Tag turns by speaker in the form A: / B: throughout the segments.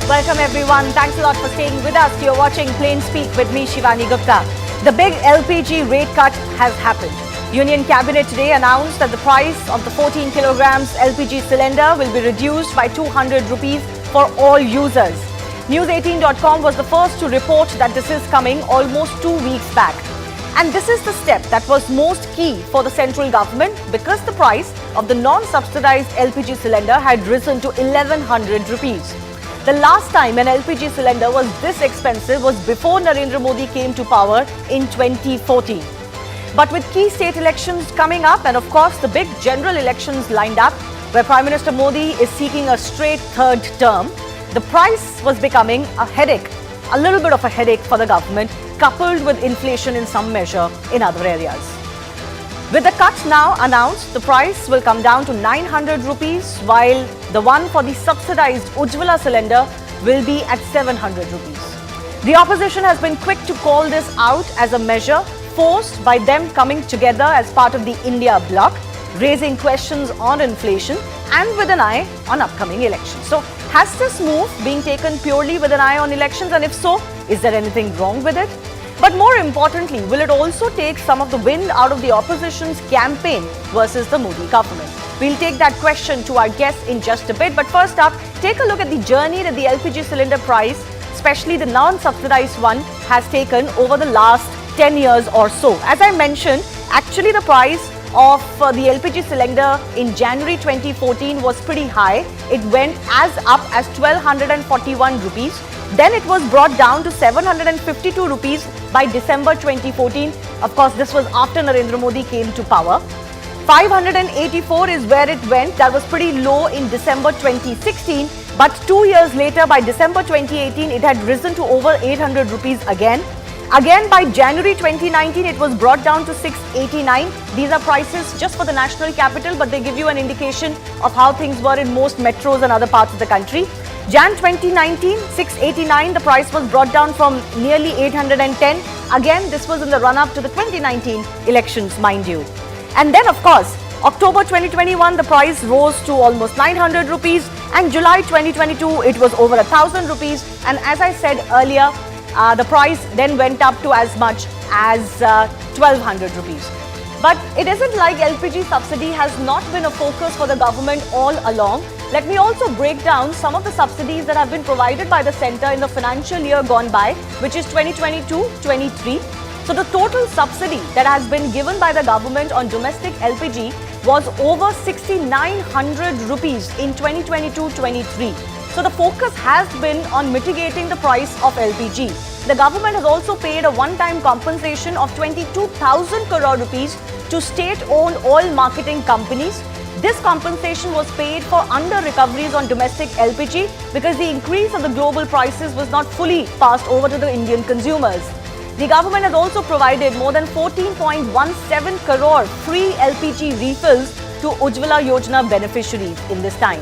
A: Welcome everyone. Thanks a lot for staying with us. You're watching Plain Speak with me, Shivani Gupta. The big LPG rate cut has happened. Union Cabinet today announced that the price of the 14 kilograms LPG cylinder will be reduced by 200 rupees for all users. News18.com was the first to report that this is coming almost 2 weeks back. And this is the step that was most key for the central government because the price of the non-subsidized LPG cylinder had risen to 1100 rupees. The last time an LPG cylinder was this expensive was before Narendra Modi came to power in 2014. But with key state elections coming up and of course the big general elections lined up where Prime Minister Modi is seeking a straight third term, the price was becoming a headache, a little bit of a headache for the government, coupled with inflation in some measure in other areas. With the cut now announced, the price will come down to 900 rupees, while the one for the subsidized Ujjwala cylinder will be at 700 rupees. The opposition has been quick to call this out as a measure forced by them coming together as part of the India bloc, raising questions on inflation and with an eye on upcoming elections. So, has this move been taken purely with an eye on elections, and if so, is there anything wrong with it? But more importantly, will it also take some of the wind out of the opposition's campaign versus the Modi government? We'll take that question to our guests in just a bit. But first up, take a look at the journey that the LPG cylinder price, especially the non-subsidized one, has taken over the last 10 years or so. As I mentioned, actually the price of the LPG cylinder in January 2014 was pretty high. It went as up as 1241 rupees. Then it was brought down to 752 rupees by December 2014. Of course, this was after Narendra Modi came to power. 584 is where it went. That was pretty low in December 2016. But 2 years later, by December 2018, it had risen to over 800 rupees again. Again, by January 2019, it was brought down to 689. These are prices just for the national capital, but they give you an indication of how things were in most metros and other parts of the country. Jan 2019, 689, the price was brought down from nearly 810. Again, this was in the run-up to the 2019 elections, mind you. And then, of course, October 2021, the price rose to almost 900 rupees. And July 2022, it was over 1000 rupees. And as I said earlier, the price then went up to as much as 1200 rupees. But it isn't like LPG subsidy has not been a focus for the government all along. Let me also break down some of the subsidies that have been provided by the centre in the financial year gone by, which is 2022-23. So the total subsidy that has been given by the government on domestic LPG was over 6,900 rupees in 2022-23. So the focus has been on mitigating the price of LPG. The government has also paid a one-time compensation of 22,000 crore rupees to state-owned oil marketing companies. This compensation was paid for under-recoveries on domestic LPG because the increase of the global prices was not fully passed over to the Indian consumers. The government has also provided more than 14.17 crore free LPG refills to Ujjwala Yojana beneficiaries in this time.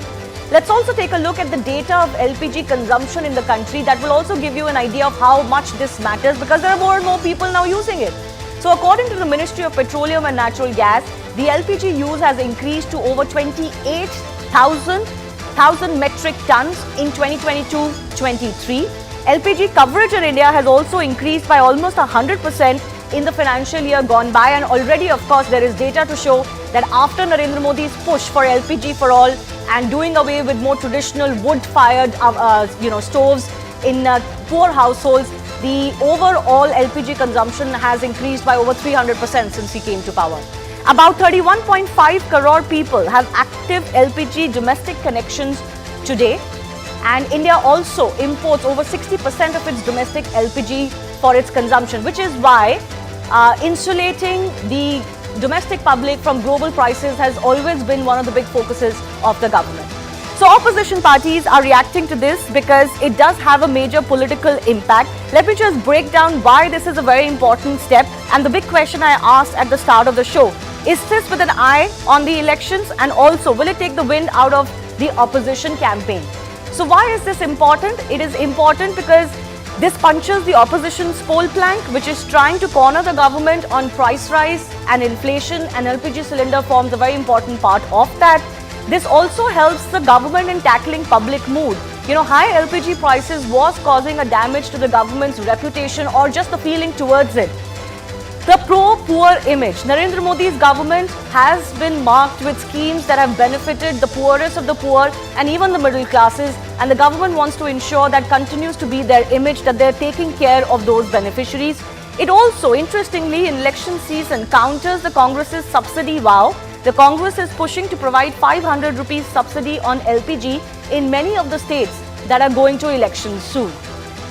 A: Let's also take a look at the data of LPG consumption in the country. That will also give you an idea of how much this matters because there are more and more people now using it. So according to the Ministry of Petroleum and Natural Gas, the LPG use has increased to over 28,000 metric tons in 2022-23. LPG coverage in India has also increased by almost 100% in the financial year gone by, and already of course there is data to show that after Narendra Modi's push for LPG for all and doing away with more traditional wood-fired stoves in poor households, the overall LPG consumption has increased by over 300% since he came to power. About 31.5 crore people have active LPG domestic connections today, and India also imports over 60% of its domestic LPG for its consumption, which is why insulating the domestic public from global prices has always been one of the big focuses of the government. So opposition parties are reacting to this because it does have a major political impact. Let me just break down why this is a very important step. And the big question I asked at the start of the show, is this with an eye on the elections, and also will it take the wind out of the opposition campaign? So why is this important? It is important because this punches the opposition's poll plank, which is trying to corner the government on price rise and inflation, and LPG cylinder forms a very important part of that. This also helps the government in tackling public mood high LPG prices was causing a damage to the government's reputation or just the feeling towards it. The pro-poor image. Narendra Modi's government has been marked with schemes that have benefited the poorest of the poor and even the middle classes, and the government wants to ensure that continues to be their image, that they're taking care of those beneficiaries. It also, interestingly, in election season, counters the Congress's subsidy vow. The Congress is pushing to provide 500 rupees subsidy on LPG in many of the states that are going to elections soon.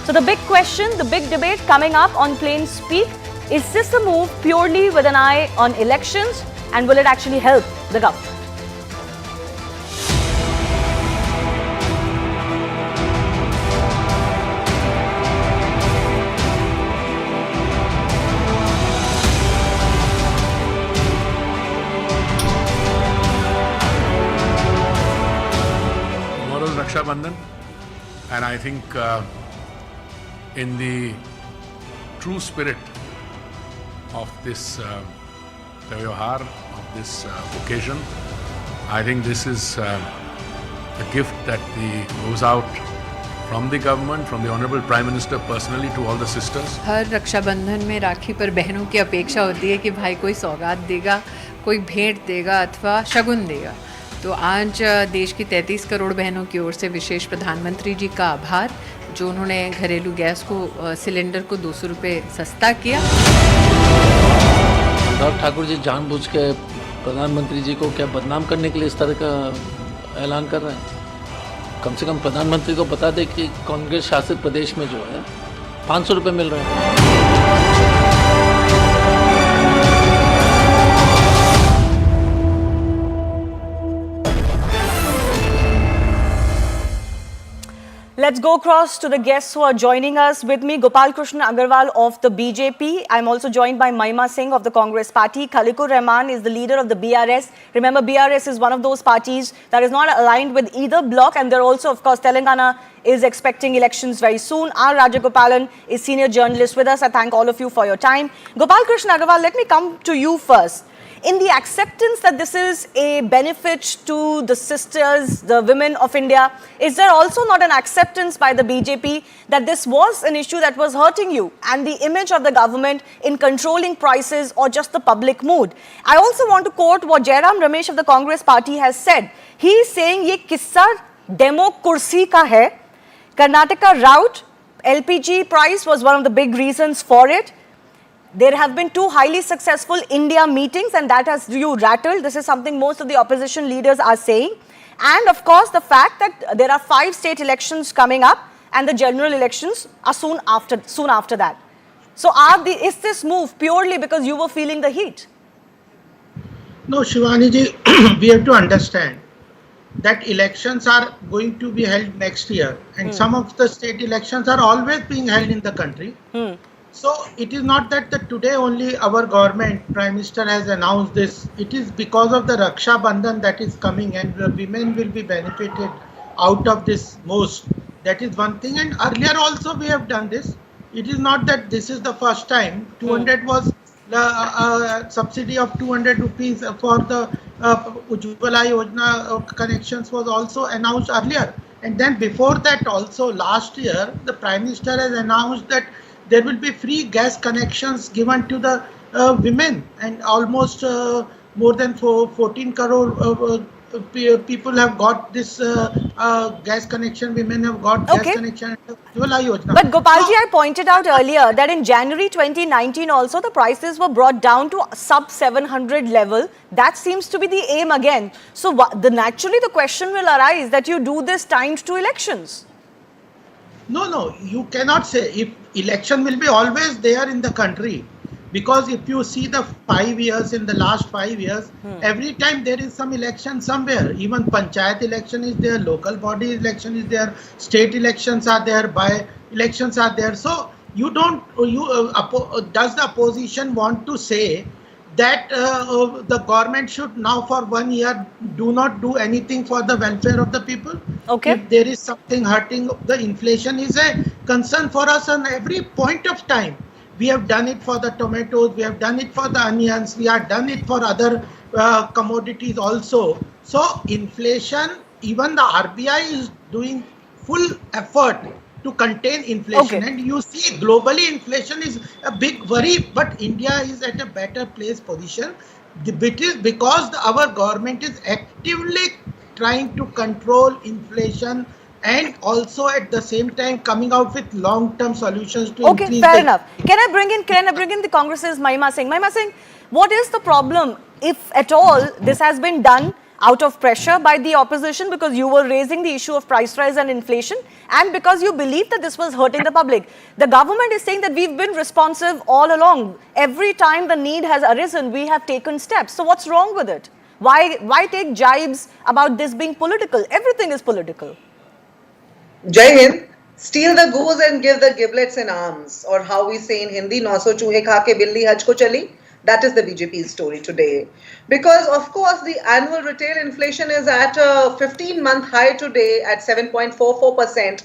A: So the big question, the big debate coming up on Plain Speak, is this a move purely with an eye on elections, and will it actually help the government?
B: Tomorrow is Raksha Bandhan, and I think in the true spirit of this Tyohar, of this occasion, I think this is a gift that goes out from the government, from the Honorable Prime Minister personally to all the sisters.
C: हर रक्षाबंधन में राखी पर बहनों की अपेक्षा होती है कि भाई कोई सौगात देगा, कोई भेंट देगा अथवा शगुन देगा। तो आज देश की 33 करोड़ बहनों की ओर से विशेष प्रधानमंत्री जी का आभार, जो उन्होंने घरेलू गैस को सिलेंडर को 200 रुपये सस्ता किया।
D: अनुराग ठाकुर जी जानबूझ के प्रधानमंत्री जी को क्या बदनाम करने के लिए इस तरह का ऐलान कर रहे हैं? कम से कम प्रधानमंत्री को बता दें कि कांग्रेस शासित प्रदेश में जो है 500 रुपये मिल रहे हैं।
A: Let's go across to the guests who are joining us. With me, Gopal Krishna Agarwal of the BJP. I'm also joined by Mahima Singh of the Congress Party. Khalikur Rahman is the leader of the BRS. Remember, BRS is one of those parties that is not aligned with either bloc, and they're also, of course, Telangana is expecting elections very soon. R. Rajagopalan is senior journalist with us. I thank all of you for your time. Gopal Krishna Agarwal, let me come to you first. In the acceptance that this is a benefit to the sisters, the women of India, is there also not an acceptance by the BJP that this was an issue that was hurting you and the image of the government in controlling prices or just the public mood? I also want to quote what Jairam Ramesh of the Congress Party has said. He is saying, "Ye kissa demo kursi ka hai. Karnataka route, LPG price was one of the big reasons for it. There have been 2 highly successful India meetings, and that has you rattled." This is something most of the opposition leaders are saying. And of course, the fact that there are 5 state elections coming up and the general elections are soon after that. So is this move purely because you were feeling the heat?
E: No, Shivani ji, we have to understand that elections are going to be held next year, and some of the state elections are always being held in the country. So it is not that today only our government, Prime Minister has announced this. It is because of the Raksha Bandhan that is coming, and the women will be benefited out of this most. That is one thing. And earlier also we have done this. It is not that this is the first time. 200 was the subsidy of 200 rupees for the Ujjwala Yojana connections was also announced earlier. And then before that also last year, the Prime Minister has announced that there will be free gas connections given to the women, and almost more than 14 crore people have got this gas connection. Women have got gas connection.
A: But Gopalji, I pointed out earlier that in January 2019 also the prices were brought down to sub 700 level. That seems to be the aim again. So naturally the question will arise that you do this timed to elections.
E: No, you cannot say. If election will be always there in the country, because if you see the 5 years, in the last 5 years, every time there is some election somewhere. Even panchayat election is there, local body election is there, state elections are there, by elections are there. So you don't, does the opposition want to say that the government should now for 1 year do not do anything for the welfare of the people? If there is something hurting, the inflation is a concern for us on every point of time. We have done it for the tomatoes, we have done it for the onions, we have done it for other commodities also. So inflation, even the RBI is doing full effort to contain inflation.
A: Okay.
E: And you see globally inflation is a big worry, but India is at a better place position. It is because our government is actively trying to control inflation and also at the same time coming out with long-term solutions to
A: Okay,
E: increase
A: fair
E: the
A: enough. Can I bring in the Congress's Mahima Singh? Mahima Singh, what is the problem, if at all, this has been done out of pressure by the opposition because you were raising the issue of price rise and inflation and because you believe that this was hurting the public? The government is saying that we've been responsive all along. Every time the need has arisen, we have taken steps. So what's wrong with it? Why take jibes about this being political? Everything is political.
F: Jai Hind, steal the goose and give the giblets in alms, or how we say in Hindi, "Nau so chूहे खा के बिल्ली हज को चली." That is the BJP's story today. Because, of course, the annual retail inflation is at a 15-month high today at 7.44%.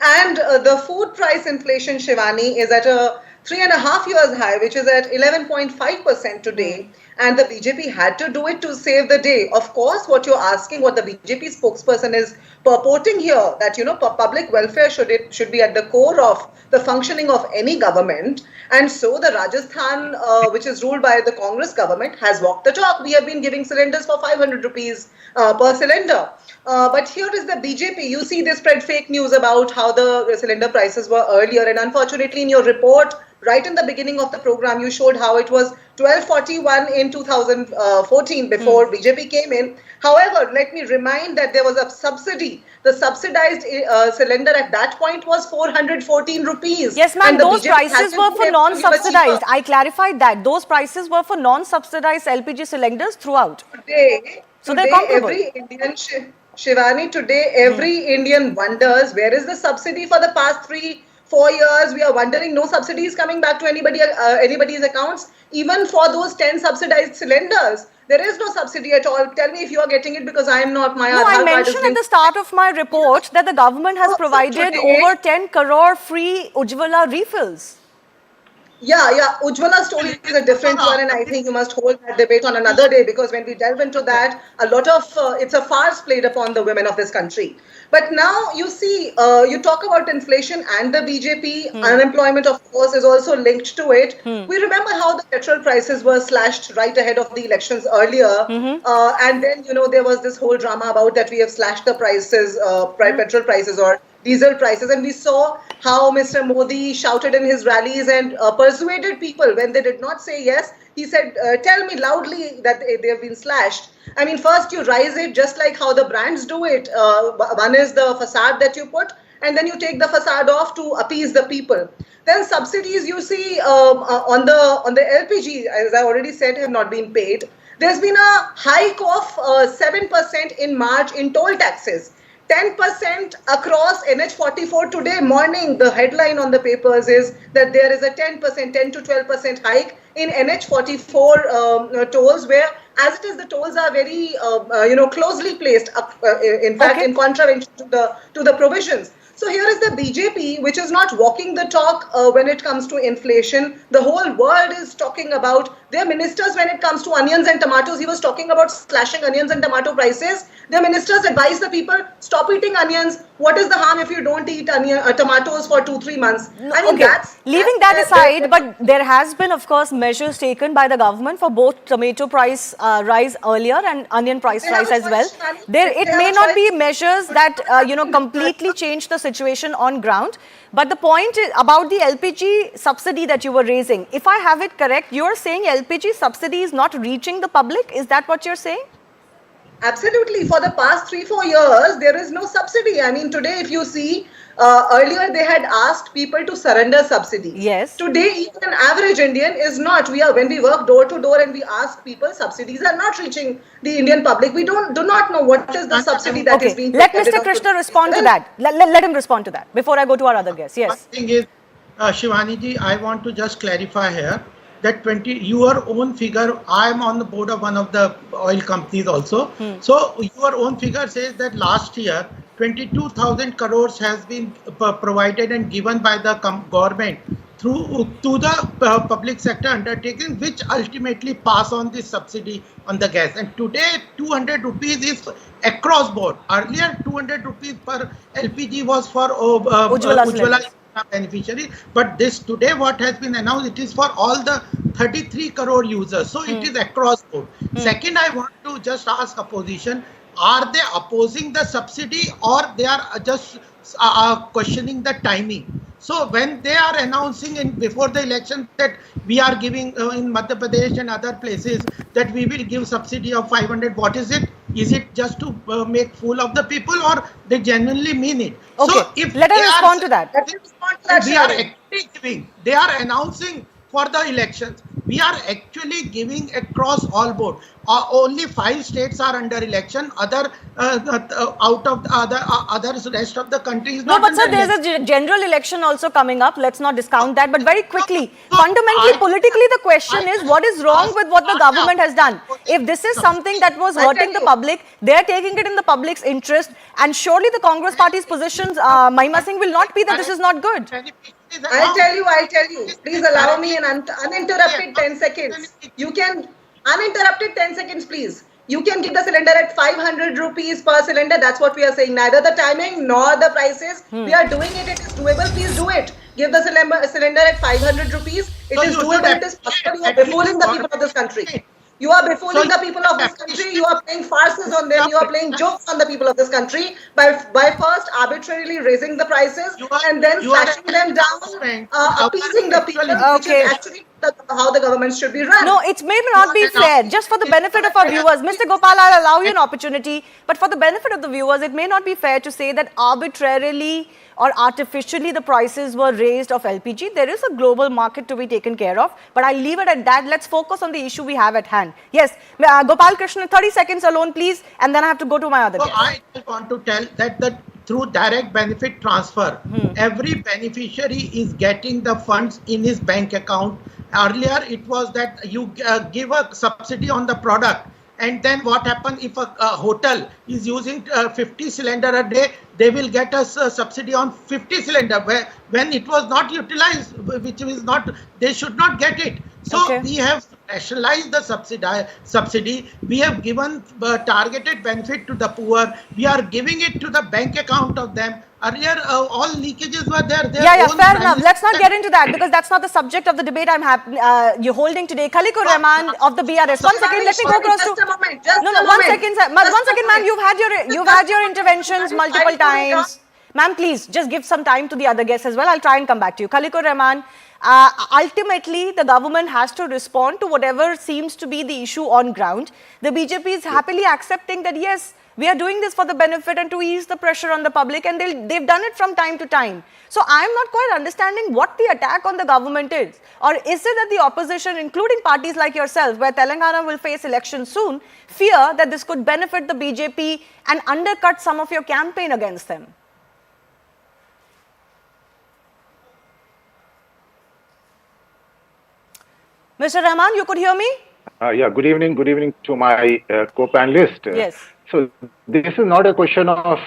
F: And the food price inflation, Shivani, is at a 3.5 years high, which is at 11.5% today. And the BJP had to do it to save the day. Of course, what you're asking, what the BJP spokesperson is purporting here, that, you know, public welfare should be at the core of the functioning of any government. And so the Rajasthan, which is ruled by the Congress government, has walked the talk. We have been giving cylinders for 500 rupees per cylinder. But here is the BJP. You see, they spread fake news about how the cylinder prices were earlier. And unfortunately, in your report, right in the beginning of the program, you showed how it was 1241 in 2014 before BJP came in. However, let me remind that there was a subsidy. The subsidized cylinder at that point was 414 rupees.
A: Yes, ma'am, those
F: BJP
A: prices were for
F: hasn't
A: non-subsidized.
F: cheaper.
A: I clarified that. Those prices were for non-subsidized LPG cylinders throughout. So they're comparable.
F: Every Indian, Shivani, today every Indian wonders where is the subsidy for the past 3-4 years. We are wondering, no subsidy is coming back to anybody's accounts. Even for those 10 subsidized cylinders, there is no subsidy at all. Tell me if you are getting it, because I am not. My
A: No,
F: Aadhaar
A: I
F: card is
A: mentioned at
F: linked.
A: the start of my report that the government has
F: So
A: provided
F: today-
A: over 10 crore free Ujjwala refills.
F: Yeah. Ujjwala story is a different one, and I think you must hold that debate on another day, because when we delve into that, a lot of it's a farce played upon the women of this country. But now you see, you talk about inflation and the BJP, unemployment, of course, is also linked to it. We remember how the petrol prices were slashed right ahead of the elections earlier. And then, you know, there was this whole drama about that we have slashed the prices, petrol prices or diesel prices. And we saw how Mr. Modi shouted in his rallies and persuaded people when they did not say yes. He said, tell me loudly that they have been slashed. I mean, first you rise it just like how the brands do it. One is the facade that you put, and then you take the facade off to appease the people. Then subsidies, you see, on the LPG, as I already said, have not been paid. There's been a hike of 7% in March in toll taxes. 10% across NH44 today morning. The headline on the papers is that there is a 10% to 12% hike in NH44 tolls, where as it is, the tolls are very closely placed. In fact, in contravention to the provisions. So here is the BJP, which is not walking the talk when it comes to inflation. The whole world is talking about their ministers when it comes to onions and tomatoes. He was talking about slashing onions and tomato prices. Their ministers advise the people, stop eating onions. What is the harm if you don't eat tomatoes for 2-3 months? I mean,
A: leaving that aside, but there has been, of course, measures taken by the government for both tomato price rise earlier and onion price rise as well. It may not be measures that completely change the situation on ground. But the point is about the LPG subsidy that you were raising. If I have it correct, you are saying LPG subsidy is not reaching the public. Is that what you're saying?
F: Absolutely. For the past 3-4 years, there is no subsidy. I mean, today, if you see, earlier they had asked people to surrender subsidies.
A: Yes.
F: Today, even an average Indian is not. When we work door to door and we ask people, subsidies are not reaching the Indian public. We do not know what is the subsidy that is being.
A: Let Mr. Krishna respond to that. Let him respond to that before I go to our other guests. Yes.
E: One thing is, Shivani ji, I want to just clarify here that your own figure, I am on the board of one of the oil companies also. So your own figure says that last year 22,000 crores has been provided and given by the government to the public sector undertaking, which ultimately pass on this subsidy on the gas. And today 200 rupees is across board. Earlier, 200 rupees per LPG was for
A: Ujjwala
E: Ujjwala
A: cylinders.
E: beneficiaries, but this today what has been announced, it is for all the 33 crore users. So it is across board. Second, I want to just ask opposition, are they opposing the subsidy or they are just questioning the timing? So when they are announcing before the election that we are giving in Madhya Pradesh and other places that we will give subsidy of 500, what is it? Is it just to make fool of the people or they genuinely mean it?
A: Okay,
E: So if
A: let us
E: they
A: respond
E: are,
A: to that.
F: Let me respond to that,
E: we are
F: Shivani.
E: actually giving, they are announcing for the elections. We are actually giving across all board. Only 5 states are under election. Other out of the others, rest of the country is
A: No,
E: not
A: but sir,
E: under
A: there's
E: election.
A: a general election also coming up. Let's not discount that. But very quickly,
E: So
A: fundamentally,
E: I-
A: politically, the question
E: I
A: is what is wrong
E: ask
A: with what the
E: are
A: government has done?
E: opposing
A: If this is
E: subsidy?
A: something that was
F: I tell
A: hurting the
F: you.
A: public, they're taking it in the public's interest. And surely the Congress party's positions, Mahima Singh, will not be that this is not good.
F: I'll tell you. Please allow me an uninterrupted 10 seconds. You can, uninterrupted 10 seconds, please. You can give the cylinder at 500 rupees per cylinder. That's what we are saying. Neither the timing nor the prices. We are doing it. It is doable. Please do it. Give the cylinder at 500 rupees. It is doable. It is possible. You are befooling the people of this country. You are befooling the people of this country. You are playing farces on them. You are playing jokes on the people of this country by first arbitrarily raising the prices and then slashing them down, appeasing the people, which
A: Okay.
F: is actually how the government should be run.
A: No, it may not be fair. Just for the benefit of our viewers, Mr. Gopal, I'll allow you an opportunity. But for the benefit of the viewers, it may not be fair to say that arbitrarily or artificially the prices were raised of LPG. There is a global market to be taken care of. But I'll leave it at that. Let's focus on the issue we have at hand. Yes, Gopal Krishnan, 30 seconds alone, please. And then I have to go to my other
E: So
A: guest.
E: I just want to tell that through direct benefit transfer, every beneficiary is getting the funds in his bank account. Earlier, it was that you give a subsidy on the product. And then what happens if a hotel is using 50 cylinder a day, they will get a subsidy on 50 cylinder when it was not utilized, which is not, they should not get it. So
A: Okay.
E: we have rationalized the subsidy. We have given targeted benefit to the poor. We are giving it to the bank account of them. Earlier, all leakages were there.
A: Yeah, fair enough. Let's not get into that because that's not the subject of the debate you're holding today. Khalikur Rahman of the BRS. One second, let me go across
F: just
A: to...
F: a moment. Just
A: No,
F: a
A: one
F: moment.
A: second, sir. One second, ma'am. You've had your interventions multiple times. Ma'am, please, just give some time to the other guests as well. I'll try and come back to you. Khalikur Rahman, ultimately, the government has to respond to whatever seems to be the issue on ground. The BJP is happily accepting that, yes, we are doing this for the benefit and to ease the pressure on the public, and they've done it from time to time. So I'm not quite understanding what the attack on the government is. Or is it that the opposition, including parties like yourself, where Telangana will face elections soon, fear that this could benefit the BJP and undercut some of your campaign against them? Mr. Rahman, you could hear me?
G: Yeah, good evening. Good evening to my co-panelist.
A: Yes.
G: So this is not a question of.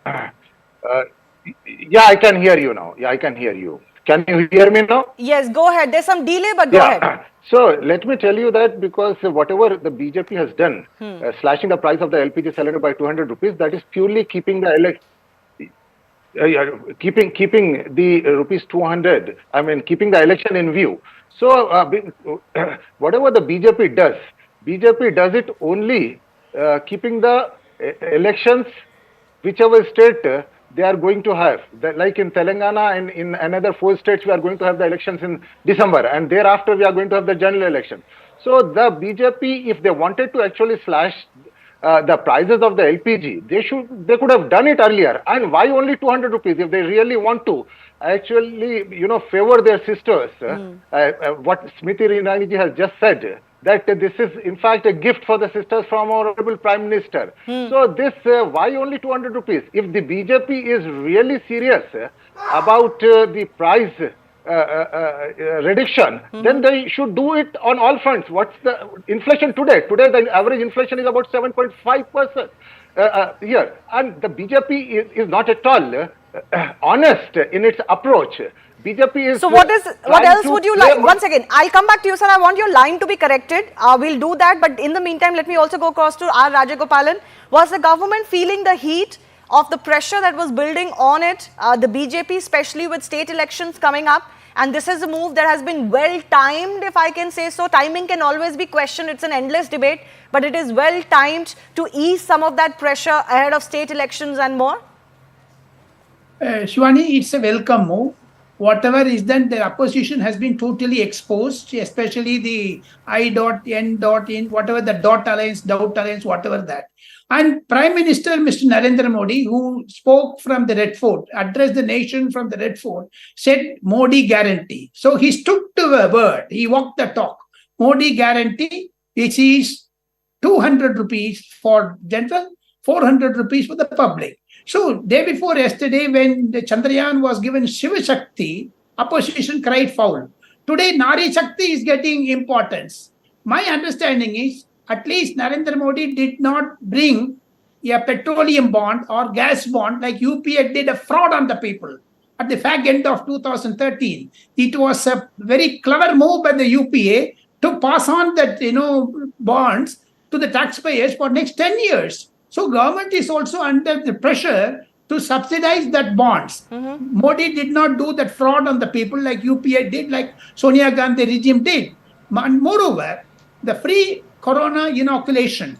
G: Yeah, I can hear you now. Yeah, I can hear you. Can you hear me now?
A: Yes, go ahead. There's some delay, but go ahead.
G: So let me tell you that because whatever the BJP has done, slashing the price of the LPG cylinder by 200 rupees, that is purely keeping the keeping the rupees 200. I mean, keeping the election in view. So whatever the BJP does it only keeping the elections, whichever state they are going to have. Like in Telangana and in another 4 states, we are going to have the elections in December, and thereafter we are going to have the general election. So the BJP, if they wanted to actually slash the prices of the LPG, they could have done it earlier. And why only 200 rupees if they really want to actually, favor their sisters? What Smriti Irani ji has just said, that this is in fact a gift for the sisters from our honorable Prime Minister. So this, why only 200 rupees? If the BJP is really serious about the price reduction, then they should do it on all fronts. What's the inflation today? Today the average inflation is about 7.5% here, and the BJP is not at all honest in its approach. BJP is
A: So what
G: trying
A: else
G: to
A: would you
G: play
A: like? Once again, I'll come back to you, sir. I want your line to be corrected. We'll do that. But in the meantime, let me also go across to R. Rajagopalan. Was the government feeling the heat of the pressure that was building on it, the BJP, especially with state elections coming up? And this is a move that has been well timed, if I can say so. Timing can always be questioned. It's an endless debate. But it is well timed to ease some of that pressure ahead of state elections and more.
H: Shivani, it's a welcome move. Whatever is done, the opposition has been totally exposed, especially the I.N.in, whatever the dot alliance, doubt alliance, whatever that. And Prime Minister Mr. Narendra Modi, who spoke from the Red Fort, addressed the nation from the Red Fort, said Modi guarantee. So he stood to the word. He walked the talk. Modi guarantee, which is 200 rupees for general, 400 rupees for the public. So, day before yesterday, when the Chandrayaan was given Shiva Shakti, opposition cried foul. Today, Nari Shakti is getting importance. My understanding is, at least Narendra Modi did not bring a petroleum bond or gas bond like UPA did a fraud on the people. At the fag end of 2013, it was a very clever move by the UPA to pass on that, bonds to the taxpayers for next 10 years. So government is also under the pressure to subsidize that bonds. Modi did not do that fraud on the people like UPA did, like Sonia Gandhi regime did. And moreover, the free corona inoculation,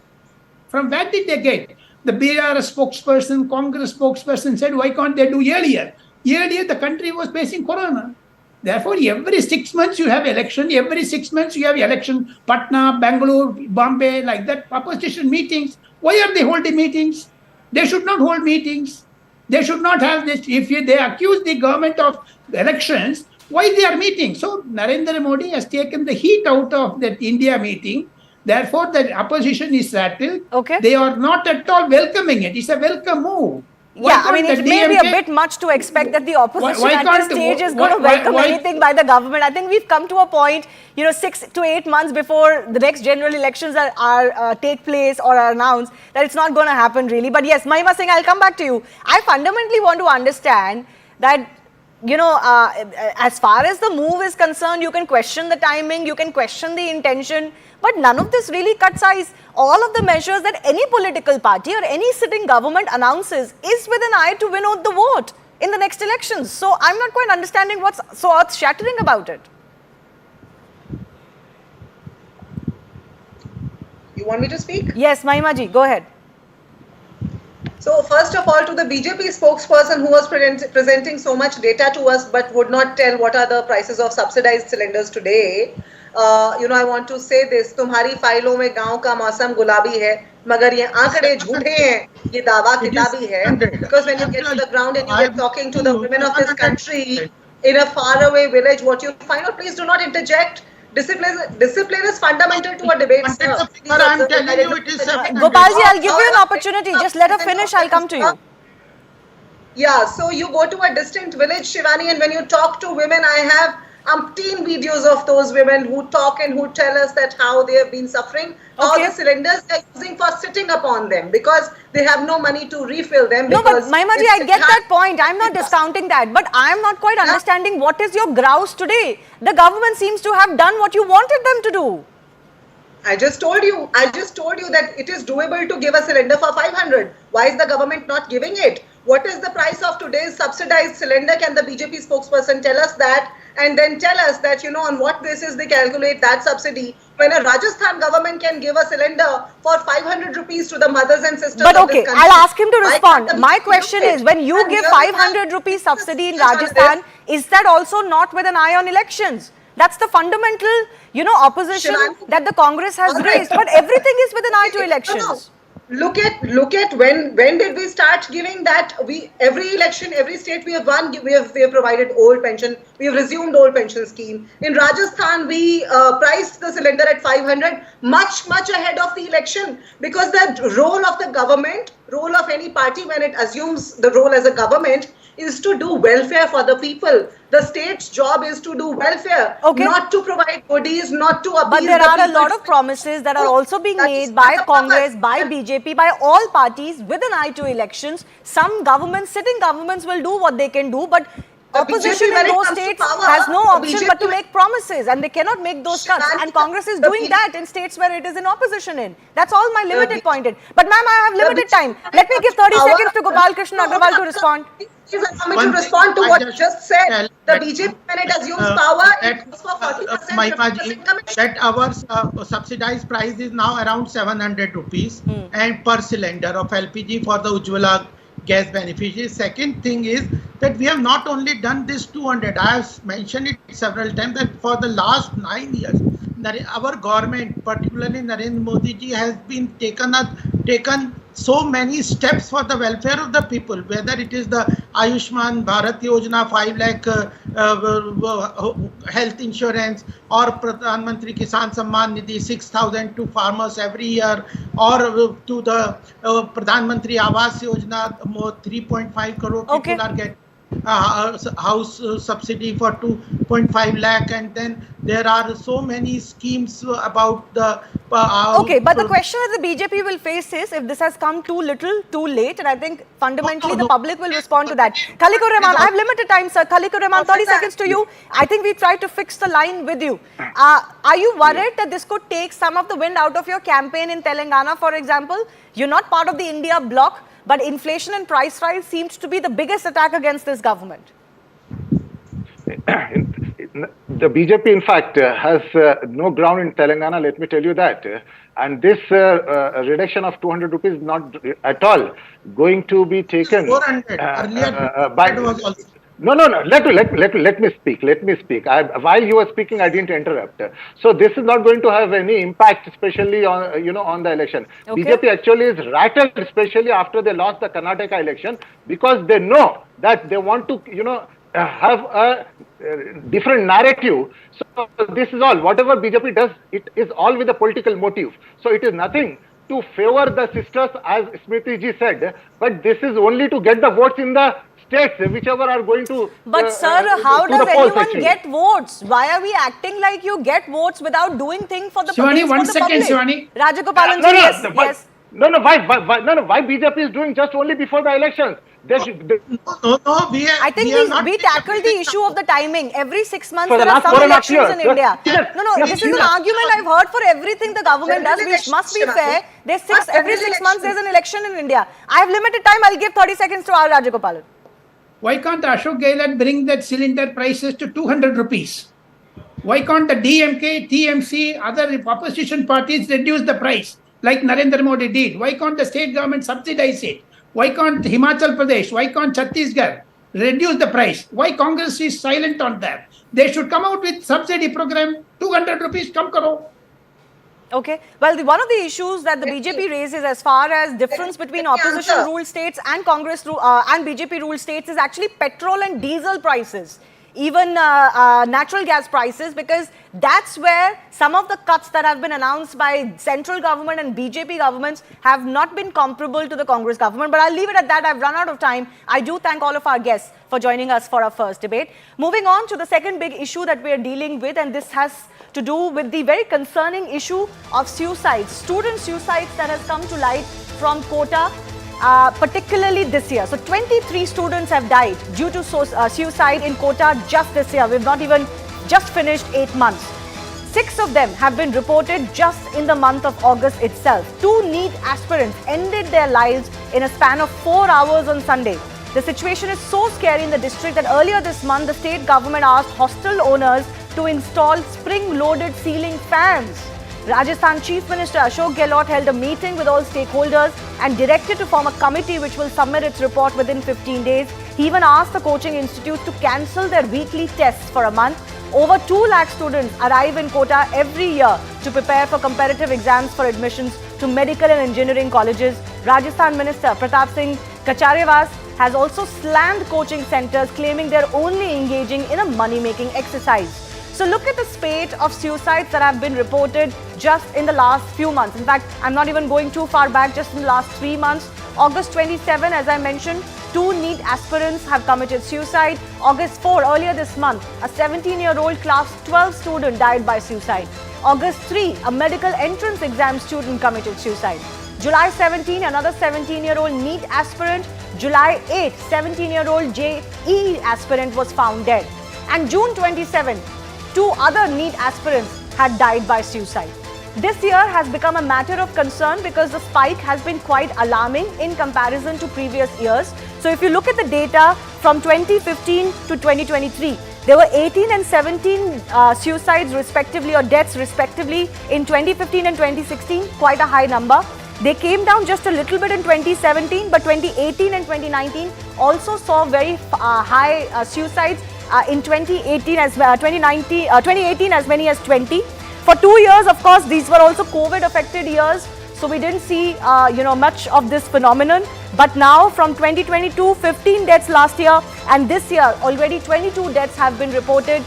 H: from where did they get? The Bihar spokesperson, Congress spokesperson said, why can't they do earlier? Earlier, the country was facing corona. Therefore, every 6 months you have election, every 6 months you have election, Patna, Bangalore, Bombay, like that, opposition meetings. Why are they holding meetings? They should not hold meetings. They should not have this. If they accuse the government of elections, why they are meeting? So Narendra Modi has taken the heat out of that India meeting. Therefore, the opposition is rattled.
A: Okay.
H: They are not at all welcoming it. It's a welcome move.
A: Yeah, I mean, it may be a bit much to expect that the opposition at this stage is going to welcome anything by the government. I think we've come to a point, 6 to 8 months before the next general elections take place or are announced, that it's not going to happen really. But yes, Mahima Singh, I'll come back to you. I fundamentally want to understand that, as far as the move is concerned, you can question the timing, you can question the intention, but none of this really cuts eyes. All of the measures that any political party or any sitting government announces is with an eye to win out the vote in the next elections. So I'm not quite understanding what's so earth-shattering about it.
F: You want me to speak?
A: Yes, Mahima ji, go ahead.
F: So first of all, to the BJP spokesperson who was presenting so much data to us but would not tell what are the prices of subsidized cylinders today, I want to say this, तुम्हारी फाइलों में गांव का मौसम गुलाबी है, मगर ये आंकड़े झूठे हैं, ये दावा किताबी है. Because when you get to the ground and you get talking to the women of this country in a faraway village, what you find out, please do not interject. Discipline is fundamental to a debate.
E: I'm telling you, it is
A: Gopalji, I'll give you an opportunity. Just let her finish. I'll come to you.
F: Yeah, so you go to a distant village, Shivani, and when you talk to women, I have umpteen videos of those women who talk and who tell us that how they have been suffering, how the cylinders they are using for sitting upon them because they have no money to refill them.
A: No, but Mahima ji, I get that point. I'm not discounting that, but I'm not quite understanding what is your grouse today. The government seems to have done what you wanted them to do.
F: I just told you that it is doable to give a cylinder for 500. Why is the government not giving it? What is the price of today's subsidized cylinder? Can the BJP spokesperson tell us that? And then tell us that, on what basis they calculate that subsidy. When a Rajasthan government can give a cylinder for 500 rupees to the mothers and sisters
A: but
F: of this country.
A: I'll ask him to respond. My question is, when you give 500 rupees subsidy in Rajasthan, is that also not with an eye on elections? That's the fundamental, opposition that the Congress has raised. But everything is with an eye to elections.
F: Look at when did we start giving that? Every election, every state we have won, we have provided old pension, we have resumed old pension scheme. In Rajasthan, we priced the cylinder at 500, much ahead of the election, because the role of the government, role of any party when it assumes the role as a government, is to do welfare for the people. The state's job is to do welfare, not to provide goodies, not to appease.
A: But there
F: the
A: are a
F: people.
A: lot of promises that are also being made by Congress, by BJP, by all parties with an eye to elections. Some governments, sitting governments will do what they can do, but opposition in those states has no option but to make promises, and they cannot make those cuts. And Congress is doing that in states where it is in opposition in. That's all my limited point in. But ma'am, I have limited time. Let me give 30 seconds to Gopal Krishna Agarwal to respond.
F: Please allow me to respond to what you just said. The BJP, when it assumes power, it goes for 40%.
E: That our subsidized price is now around 700 rupees and per cylinder of LPG for the Ujjwala gas beneficiaries. Second thing is that we have not only done this 200, I have mentioned it several times that for the last 9 years, our government, particularly Narendra Modi ji, has been taken so many steps for the welfare of the people, whether it is the Ayushman Bharat Yojana, 5 lakh health insurance, or Pradhan Mantri Kisan Samman Nidhi, 6,000 to farmers every year, or to the Pradhan Mantri Awas Yojana, 3.5 crore people are getting house subsidy for 2.5 lakh, and then there are so many schemes about the
A: but the question that the BJP will face is if this has come too little, too late, and I think fundamentally the public will respond to that. Khalikur Rahman, I have limited time, sir. Khalikur Rahman, 30 seconds to you. I think we tried to fix the line with you. Are you worried that this could take some of the wind out of your campaign in Telangana, for example? You're not part of the India bloc, but inflation and price rise seems to be the biggest attack against this government.
G: The BJP, in fact, has no ground in Telangana, let me tell you that. And this reduction of 200 rupees is not at all going to be taken
E: 400. Earlier,
G: by...
E: was also.
G: No. Let me speak. While you were speaking, I didn't interrupt. So this is not going to have any impact, especially on on the election. BJP actually is rattled, especially after they lost the Karnataka election, because they know that they want to have a different narrative. So this is all. Whatever BJP does, it is all with a political motive. So it is nothing to favor the sisters, as Smriti ji said, but this is only to get the votes in the states, whichever are going to.
A: But sir, how does anyone get votes? Why are we acting like you get votes without doing things for the public?
H: Shivani, 1 second, Shivani.
A: Rajagopalan, yes.
G: No. Why BJP is doing just only before the elections?
E: No.
A: I think we tackled the issue of the timing. Every 6 months there are some elections in India. No. This is an argument I've heard for everything the government does, which must be fair. Every 6 months there's an election in India. I have limited time. I'll give 30 seconds to R. Rajagopalan.
H: Why can't Ashok Gehlot bring that cylinder prices to 200 rupees? Why can't the DMK, TMC, other opposition parties reduce the price like Narendra Modi did? Why can't the state government subsidize it? Why can't Himachal Pradesh, why can't Chhattisgarh reduce the price? Why Congress is silent on that? They should come out with subsidy program, 200 rupees, come karo.
A: Okay. Well, one of the issues that the BJP raises as far as difference between opposition ruled states and Congress and BJP ruled states is actually petrol and diesel prices, even natural gas prices, because that's where some of the cuts that have been announced by central government and BJP governments have not been comparable to the Congress government. But I'll leave it at that. I've run out of time. I do thank all of our guests for joining us for our first debate. Moving on to the second big issue that we are dealing with, and this has to do with the very concerning issue of suicides, student suicides that has come to light from Kota, particularly this year. So 23 students have died due to suicide in Kota just this year. We've not even just finished 8 months. 6 of them have been reported just in the month of August itself. 2 NEET aspirants ended their lives in a span of 4 hours on Sunday. The situation is so scary in the district that earlier this month, the state government asked hostel owners to install spring-loaded ceiling fans. Rajasthan Chief Minister Ashok Gehlot held a meeting with all stakeholders and directed to form a committee which will submit its report within 15 days. He even asked the coaching institutes to cancel their weekly tests for a month. Over 2 lakh students arrive in Kota every year to prepare for competitive exams for admissions to medical and engineering colleges. Rajasthan Minister Pratap Singh Kacharewaz has also slammed coaching centres, claiming they're only engaging in a money-making exercise. So look at the spate of suicides that have been reported just in the last few months. In fact, I'm not even going too far back, just in the last 3 months. August 27, as I mentioned, 2 NEET aspirants have committed suicide. August 4, earlier this month, a 17-year-old class 12 student died by suicide. August 3, a medical entrance exam student committed suicide. July 17, another 17-year-old NEET aspirant. July 8, 17-year-old JEE aspirant was found dead. And June 27, 2 other NEET aspirants had died by suicide. This year has become a matter of concern because the spike has been quite alarming in comparison to previous years. So if you look at the data from 2015 to 2023, there were 18 and 17 suicides respectively, or deaths respectively, in 2015 and 2016, quite a high number. They came down just a little bit in 2017, but 2018 and 2019 also saw very high suicides. In 2018 as 2018 as many as 20. For 2 years, of course, these were also COVID-affected years, so we didn't see much of this phenomenon. But now, from 2022, 15 deaths last year, and this year already 22 deaths have been reported.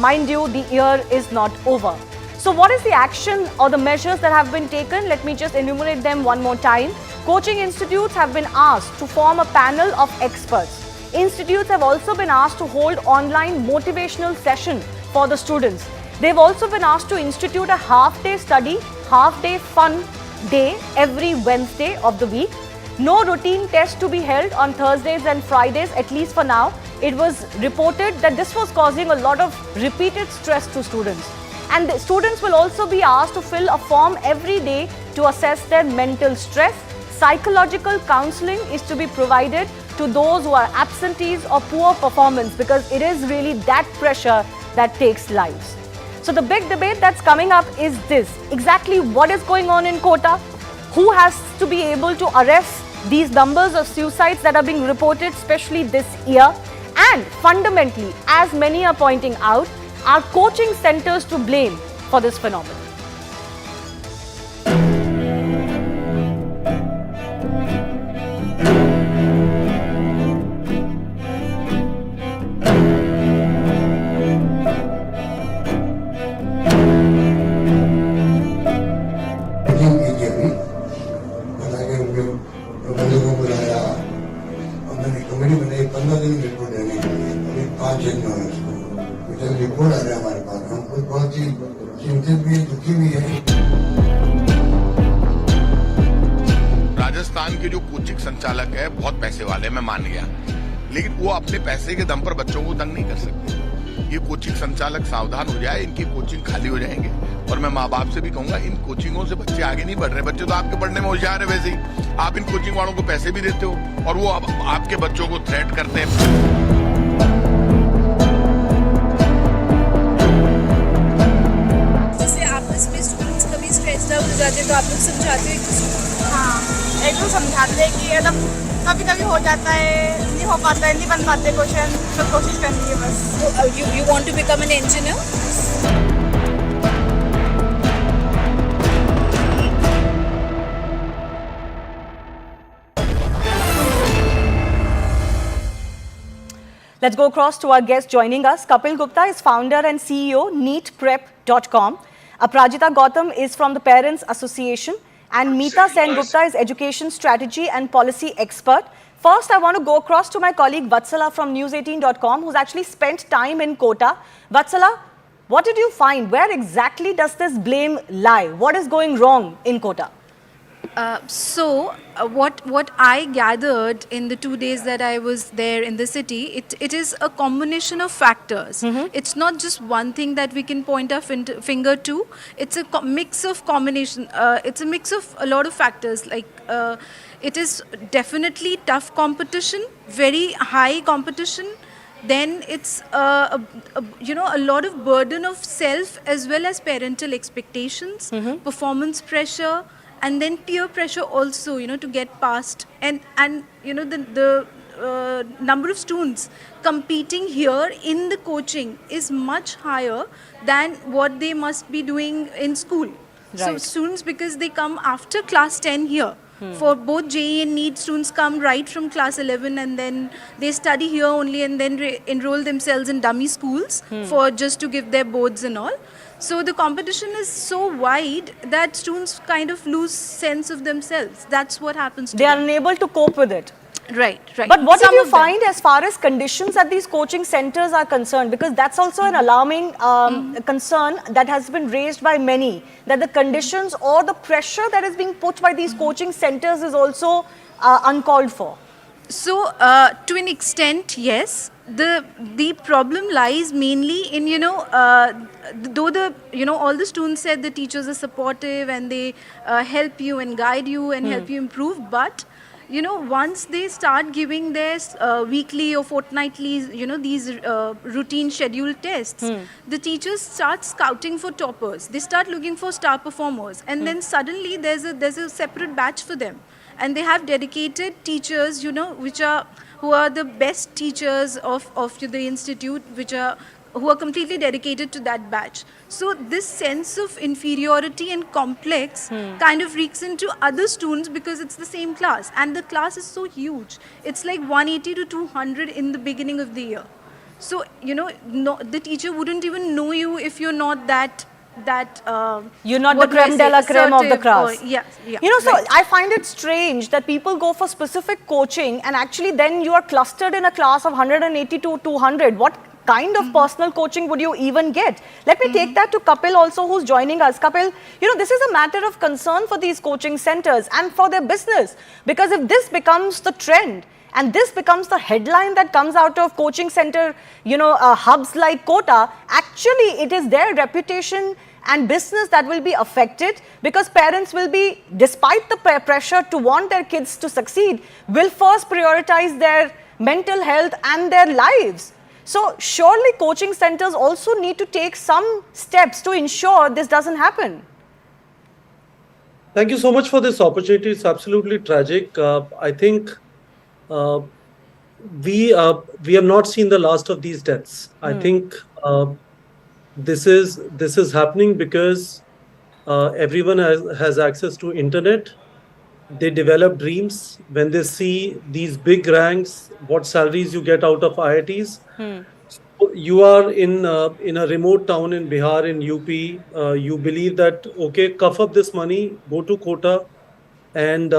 A: Mind you, the year is not over. So, what is the action or the measures that have been taken? Let me just enumerate them one more time. Coaching institutes have been asked to form a panel of experts. Institutes have also been asked to hold online motivational session for the students. They've also been asked to institute a half-day study, half-day fun day every Wednesday of the week. No routine test to be held on Thursdays and Fridays, at least for now. It was reported that this was causing a lot of repeated stress to students. And the students will also be asked to fill a form every day to assess their mental stress. Psychological counseling is to be provided to those who are absentees or poor performance, because it is really that pressure that takes lives. So the big debate that's coming up is this: exactly what is going on in Kota? Who has to be able to arrest these numbers of suicides that are being reported, especially this year? And fundamentally, as many are pointing out, are coaching centers to blame for this phenomenon?
I: Report आ रहा है हमारे पास, हम खुद बहुत ही चिंतित भी, दुखी भी है।
J: राजस्थान के जो कोचिंग संचालक है बहुत पैसे वाले, मैं मान गया, लेकिन वो अपने पैसे के दम पर बच्चों को तंग नहीं कर सकते। ये कोचिंग संचालक सावधान हो जाए, इनकी कोचिंग खाली हो जाएंगे। और मैं माँ बाप से भी कहूंगा, इन कोचिंगों से बच्चे आगे नहीं बढ़ रहे। बच्चे तो आपके पढ़ने में होशियार है वैसे ही, आप इन कोचिंग वालों को पैसे भी देते हो और वो आपके बच्चों को थ्रेट करते हैं।
K: जाते तो आप लोग समझाते हैं? हाँ, एक तो समझाते हैं कि मतलब कभी कभी हो जाता है, नहीं हो पाता है, नहीं बन पाते क्वेश्चन, तो कोशिश करनी है बस। You want to become an engineer?
A: Let's go across to our guest joining us. Kapil Gupta is founder and CEO neetprep.com. Aprajita Gautam is from the Parents Association, and Meeta Sen Gupta is education strategy and policy expert. First, I want to go across to my colleague Vatsala from News18.com, who's actually spent time in Kota. Vatsala, what did you find? Where exactly does this blame lie? What is going wrong in Kota?
L: What I gathered in the 2 days that I was there in the city, it is a combination of factors. It's not just one thing that we can point our finger to. It's a mix of combination. It's a mix of a lot of factors. Like it is definitely tough competition, very high competition. Then it's a lot of burden of self as well as parental expectations, performance pressure. And then peer pressure also, to get past. And the number of students competing here in the coaching is much higher than what they must be doing in school. Right. So students, because they come after class 10 here, for both JEE and NEET, students come right from class 11 and then they study here only and then enroll themselves in dummy schools for just to give their boards and all. So the competition is so wide that students kind of lose sense of themselves. That's what happens to them.
A: They are unable to cope with it.
L: Right, right.
A: But what
L: Some
A: did you
L: of them.
A: find as far as conditions at these coaching centers are concerned? Because that's also an alarming concern that has been raised by many, that the conditions or the pressure that is being put by these coaching centers is also uncalled for.
L: So, to an extent, yes. The problem lies mainly in, though all the students said the teachers are supportive and they help you and guide you and help you improve, but once they start giving their weekly or fortnightly, these routine scheduled tests, the teachers start scouting for toppers. They start looking for star performers, and then suddenly there's a separate batch for them, and they have dedicated teachers, who are the best teachers of the institute, who are completely dedicated to that batch. So this sense of inferiority and complex kind of reeks into other students because it's the same class, and the class is so huge. It's like 180 to 200 in the beginning of the year. So the teacher wouldn't even know you if you're not that
A: you're not the creme de la creme of the class.
L: Yeah.
A: So I find it strange that people go for specific coaching and actually then you are clustered in a class of 180 to 200. What kind of personal coaching would you even get? Let me take that to Kapil also, who's joining us. Kapil, this is a matter of concern for these coaching centers and for their business, because if this becomes the trend and this becomes the headline that comes out of coaching center, hubs like Kota, actually it is their reputation and business that will be affected, because parents will be, despite the pressure to want their kids to succeed, will first prioritize their mental health and their lives. So surely coaching centers also need to take some steps to ensure this doesn't happen.
M: Thank you so much for this opportunity. It's absolutely tragic. I think we have not seen the last of these deaths. I think this is happening because everyone has access to internet. They develop dreams when they see these big ranks, what salaries you get out of IITs. So you are in a remote town in Bihar, in UP. You believe that, okay, cough up this money, go to Kota, and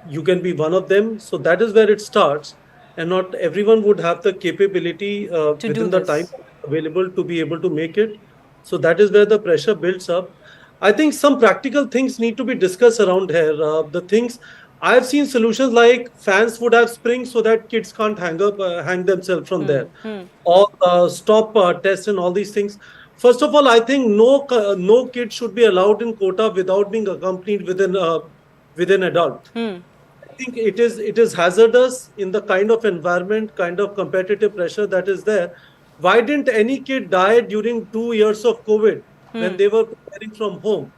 M: you can be one of them. So that is where it starts. And not everyone would have the capability within the time available to be able to make it. So that is where the pressure builds up. I think some practical things need to be discussed around here. The things I have seen solutions like fans would have springs so that kids can't hang themselves from there, or stop tests and all these things. First of all, I think no kid should be allowed in Kota without being accompanied with an adult. I think it is hazardous in the kind of environment, kind of competitive pressure that is there. Why didn't any kid die during 2 years of COVID when they were preparing from home?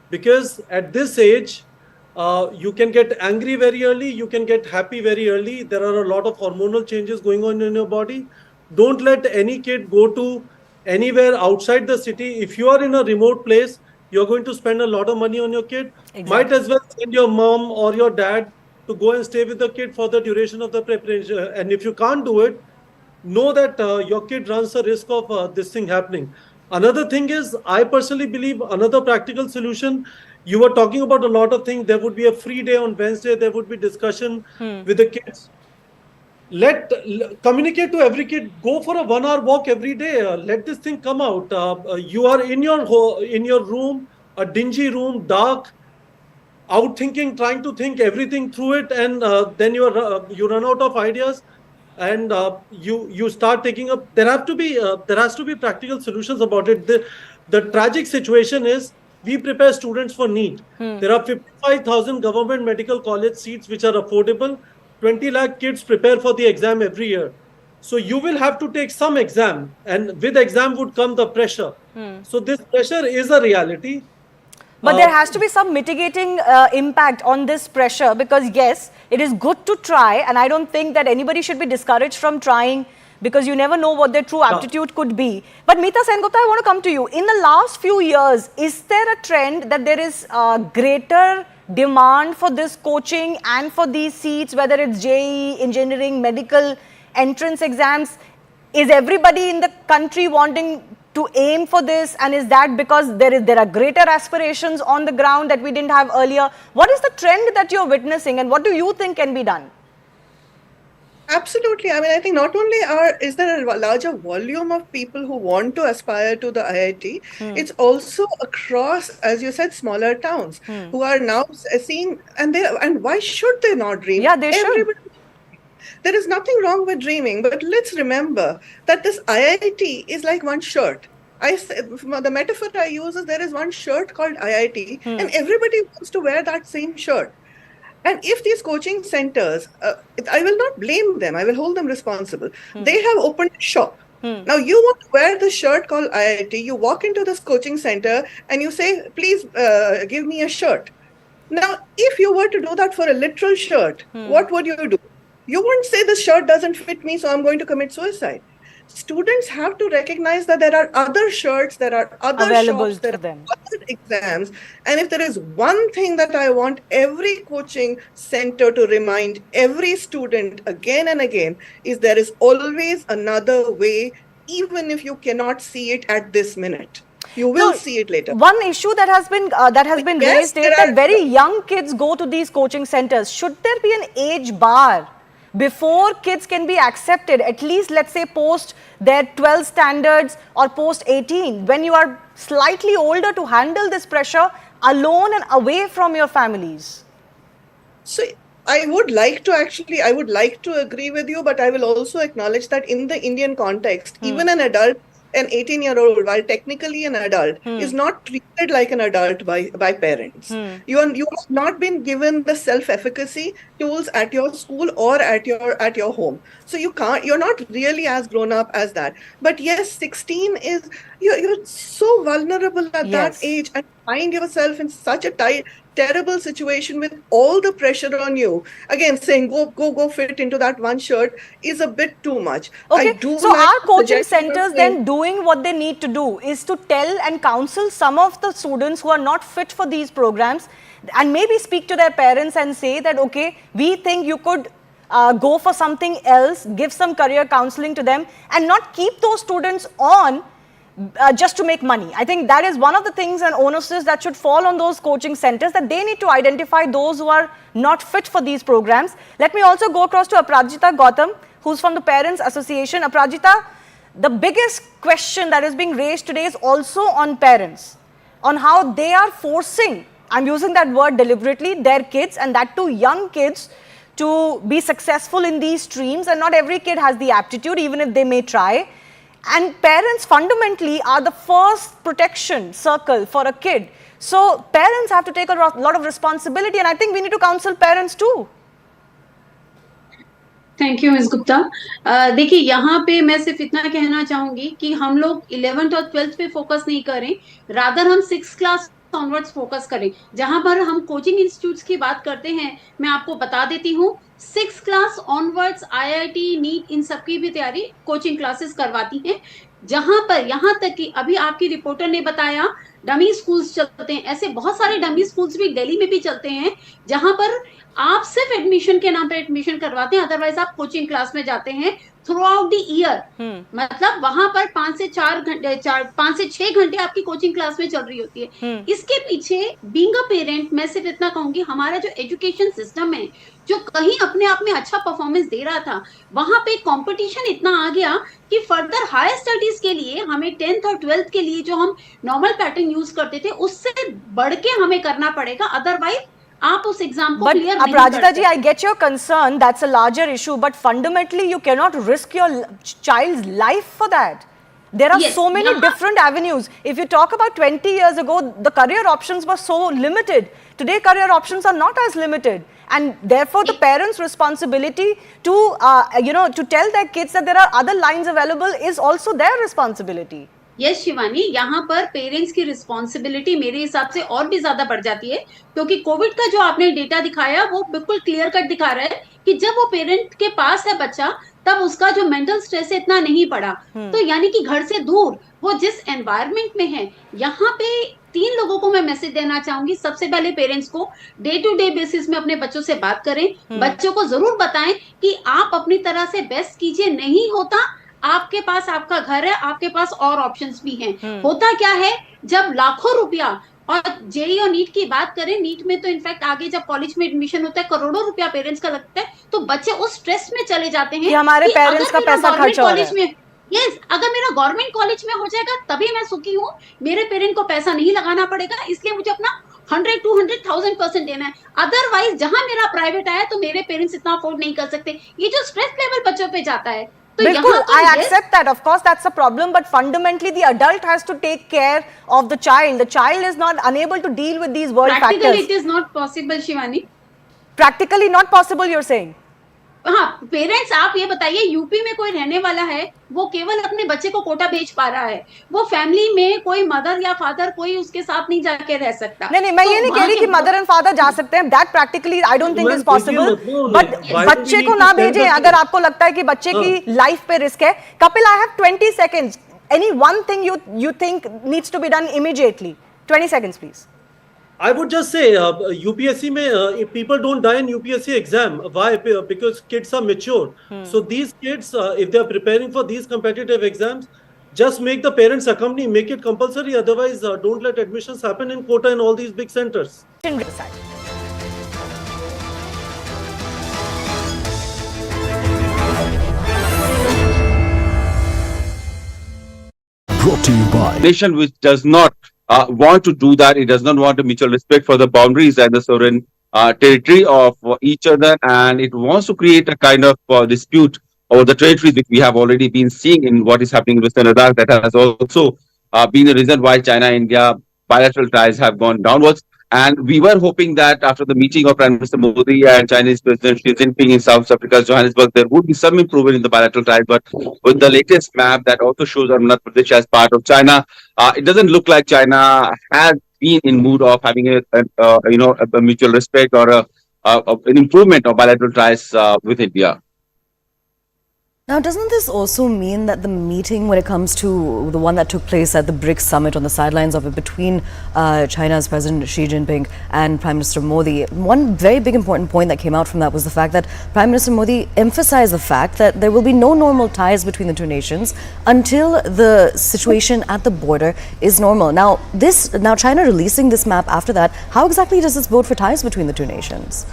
M: Because at this age, you can get angry very early, you can get happy very early. There are a lot of hormonal changes going on in your body. Don't let any kid go to anywhere outside the city. If you are in a remote place, you're going to spend a lot of money on your kid. Exactly. Might as well send your mom or your dad to go and stay with the kid for the duration of the preparation. And if you can't do it, know that your kid runs the risk of this thing happening. Another thing is, I personally believe another practical solution, you were talking about a lot of things. There would be a free day on Wednesday. There would be discussion with the kids. Communicate to every kid. Go for a 1 hour walk every day. Let this thing come out. You are in your room, a dingy room, dark, out thinking, trying to think everything through it, and then you run out of ideas, and you start taking up. There has to be practical solutions about it. The tragic situation is, we prepare students for NEET. There are 55,000 government medical college seats which are affordable. 20 lakh kids prepare for the exam every year. So you will have to take some exam, and with exam would come the pressure. So this pressure is a reality.
A: But there has to be some mitigating impact on this pressure, because yes, it is good to try, and I don't think that anybody should be discouraged from trying, because you never know what their true aptitude could be. But Meeta Sengupta, I want to come to you. In the last few years, is there a trend that there is greater demand for this coaching and for these seats, whether it's JEE, engineering, medical, entrance exams? Is everybody in the country wanting to aim for this, and is that because there are greater aspirations on the ground that we didn't have earlier? What is the trend that you're witnessing, and what do you think can be done?
F: Absolutely. I mean, I think not only is there a larger volume of people who want to aspire to the IIT, it's also across, as you said, smaller towns who are now seeing, and why should they not dream?
A: Yeah, they should.
F: There is nothing wrong with dreaming, but let's remember that this IIT is like one shirt. The metaphor I use is there is one shirt called IIT, and everybody wants to wear that same shirt. And if these coaching centers, I will not blame them, I will hold them responsible. They have opened a shop. Now you want to wear the shirt called IIT, you walk into this coaching center and you say, please give me a shirt. Now, if you were to do that for a literal shirt, what would you do? You wouldn't say this shirt doesn't fit me, so I'm going to commit suicide. Students have to recognize that there are other shirts, there are other
A: available
F: shops, there
A: to them.
F: are other exams. And if there is one thing that I want every coaching center to remind every student again and again, is there is always another way, even if you cannot see it at this minute. You will see it later.
A: One issue that has been raised is that very young kids go to these coaching centers. Should there be an age bar before kids can be accepted, at least let's say post their 12 standards or post 18, when you are slightly older to handle this pressure alone and away from your families?
F: So I would like to agree with you, but I will also acknowledge that in the Indian context, even an adult, an 18-year-old, while technically an adult, is not treated like an adult by parents. You have not been given the self-efficacy tools at your school or at your home. So you're not really as grown up as that. But yes, 16 is, you're so vulnerable at that age, and find yourself in such a terrible situation with all the pressure on you. Again, saying go fit into that one shirt is a bit too much.
A: Okay, so are coaching centers then doing what they need to do, is to tell and counsel some of the students who are not fit for these programs, and maybe speak to their parents and say that, okay, we think you could go for something else, give some career counseling to them, and not keep those students on just to make money. I think that is one of the things and onuses that should fall on those coaching centers, that they need to identify those who are not fit for these programs. Let me also go across to Aparajita Gautam, who's from the Parents Association. Aparajita, the biggest question that is being raised today is also on parents, on how they are forcing, I'm using that word deliberately, their kids, and that too young kids, to be successful in these streams, and not every kid has the aptitude, even if they may try. And parents fundamentally are the first protection circle for a kid. So parents have to take a lot of responsibility, and I think we need to counsel parents too.
N: Thank you miss Gupta. देखिए यहाँ पे मैं सिर्फ इतना कहना चाहूंगी कि हम लोग 11th और 12th पे फोकस नहीं करें, रादर हम 6th क्लास ऑनवर्ड्स फोकस करें। जहां पर हम कोचिंग इंस्टीट्यूट्स की बात करते हैं, मैं आपको बता देती हूँ 6th class onwards IIT NEET इन सबकी भी तैयारी कोचिंग क्लासेस करवाती हैं। जहां पर यहाँ तक कि अभी आपकी रिपोर्टर ने बताया डमी स्कूल्स चलते हैं, ऐसे बहुत सारे डमी स्कूल्स भी दिल्ली में भी चलते हैं, जहां पर आप सिर्फ एडमिशन के नाम पे एडमिशन करवाते हैं, अदरवाइज आप कोचिंग क्लास में जाते हैं थ्रू आउट द ईयर। मतलब वहां पर 5 से 6 घंटे आपकी कोचिंग क्लास में चल रही होती है। इसके पीछे बीइंग अ पेरेंट मैं सिर्फ इतना कहूंगी, हमारा जो एजुकेशन सिस्टम है, जो कहीं अपने आप में अच्छा परफॉर्मेंस दे रहा था, वहां पे कंपटीशन इतना आ गया कि फर्दर हायर स्टडीज के लिए हमें 10th और 12th के लिए जो हम नॉर्मल पैटर्न यूज करते थे उससे बढ़ के हमें करना पड़ेगा, अदरवाइज आप उस एग्जाम को क्लियर नहीं कर सकते।
A: जी, I get your concern, that's a larger issue, but fundamentally you cannot risk your child's life for that. There are so many different avenues. If you talk about 20 years ago, the career options were so limited. Today career options are not as limited, and therefore the parents' responsibility to to tell their kids that there are other lines available is also their responsibility.
N: Yes Shivani, यहाँ पर parents की responsibility मेरे हिसाब से और भी ज्यादा बढ़ जाती है, क्योंकि कोविड का जो आपने डेटा दिखाया वो बिल्कुल क्लियर कट दिखा रहा है कि जब वो पेरेंट के पास है बच्चा, तब उसका जो मेंटल स्ट्रेस है इतना नहीं पड़ा। तो यानी कि घर से दूर वो जिस एनवायरनमेंट में है, यहाँ पे 3 लोगों को मैं मैसेज देना चाहूंगी। सबसे पहले पेरेंट्स को डे टू डे बेसिस में अपने बच्चों से बात करें, बच्चों को जरूर बताएं कि आप अपनी तरह से बेस्ट कीजिए, नहीं होता आपके पास आपका घर है, आपके पास और ऑप्शंस भी हैं। होता क्या है, जब लाखों रुपया और जेई और नीट की बात करें, नीट में तो इनफैक्ट आगे जब कॉलेज में एडमिशन होता है करोड़ों रुपया पेरेंट्स का लगता है, तो बच्चे उस स्ट्रेस में चले जाते हैं
A: कि हमारे पेरेंट्स का पैसा खर्च हो रहा है।
N: यस, अगर मेरा गवर्नमेंट कॉलेज में हो जाएगा तभी मैं सुखी हूँ, मेरे पेरेंट को पैसा नहीं लगाना पड़ेगा, इसलिए मुझे अपना 100-200,000% देना है। अदरवाइज जहां मेरा प्राइवेट आया तो मेरे पेरेंट्स इतना अफोर्ड नहीं कर सकते। ये जो स्ट्रेस लेवल बच्चों पे जाता है, तो
A: बिल्कुल, I accept that. Of course, that's a problem. But fundamentally, the adult has to take care of the child. The child is not unable to deal with these world factors.
N: Practically, it is not possible, Shivani.
A: Practically not possible, you're saying?
N: हाँ, parents आप ये बताइए, UP में कोई रहने वाला है, वो केवल अपने बच्चे को कोटा भेज पा रहा है, वो फैमिली में कोई मदर या फादर कोई उसके साथ नहीं जाके रह सकता।
A: नहीं, मैं ये नहीं कह रही कि मदर एंड फादर जा सकते हैं, that practically I don't think is possible, but बच्चे को ना भेजें अगर आपको लगता है कि बच्चे की लाइफ पे रिस्क है। Kapil, I have 20 seconds. Any one thing you think needs to be done immediately? 20 seconds, please.
M: I would just say UPSC if people don't die in UPSC exam. Why? Because kids are mature. So these kids, if they are preparing for these competitive exams, just make the parents accompany, make it compulsory. Otherwise, don't let admissions happen in Kota and all these big centers.
O: Brought to you by
P: nation which does not want to do that. It does not want a mutual respect for the boundaries and the sovereign territory of each other, and it wants to create a kind of dispute over the territories which we have already been seeing in what is happening in Western Ladakh. That has also been the reason why China-India bilateral ties have gone downwards. And we were hoping that after the meeting of Prime Minister Modi and Chinese President Xi Jinping in South Africa's Johannesburg, there would be some improvement in the bilateral ties. But with the latest map that also shows Arunachal Pradesh as part of China, it doesn't look like China has been in mood of having a mutual respect or an improvement of bilateral ties with India.
A: Now, doesn't this also mean that the meeting, when it comes to the one that took place at the BRICS summit on the sidelines of it between China's President Xi Jinping and Prime Minister Modi, one very big important point that came out from that was the fact that Prime Minister Modi emphasized the fact that there will be no normal ties between the two nations until the situation at the border is normal. Now, China releasing this map after that, how exactly does this bode for ties between the two nations?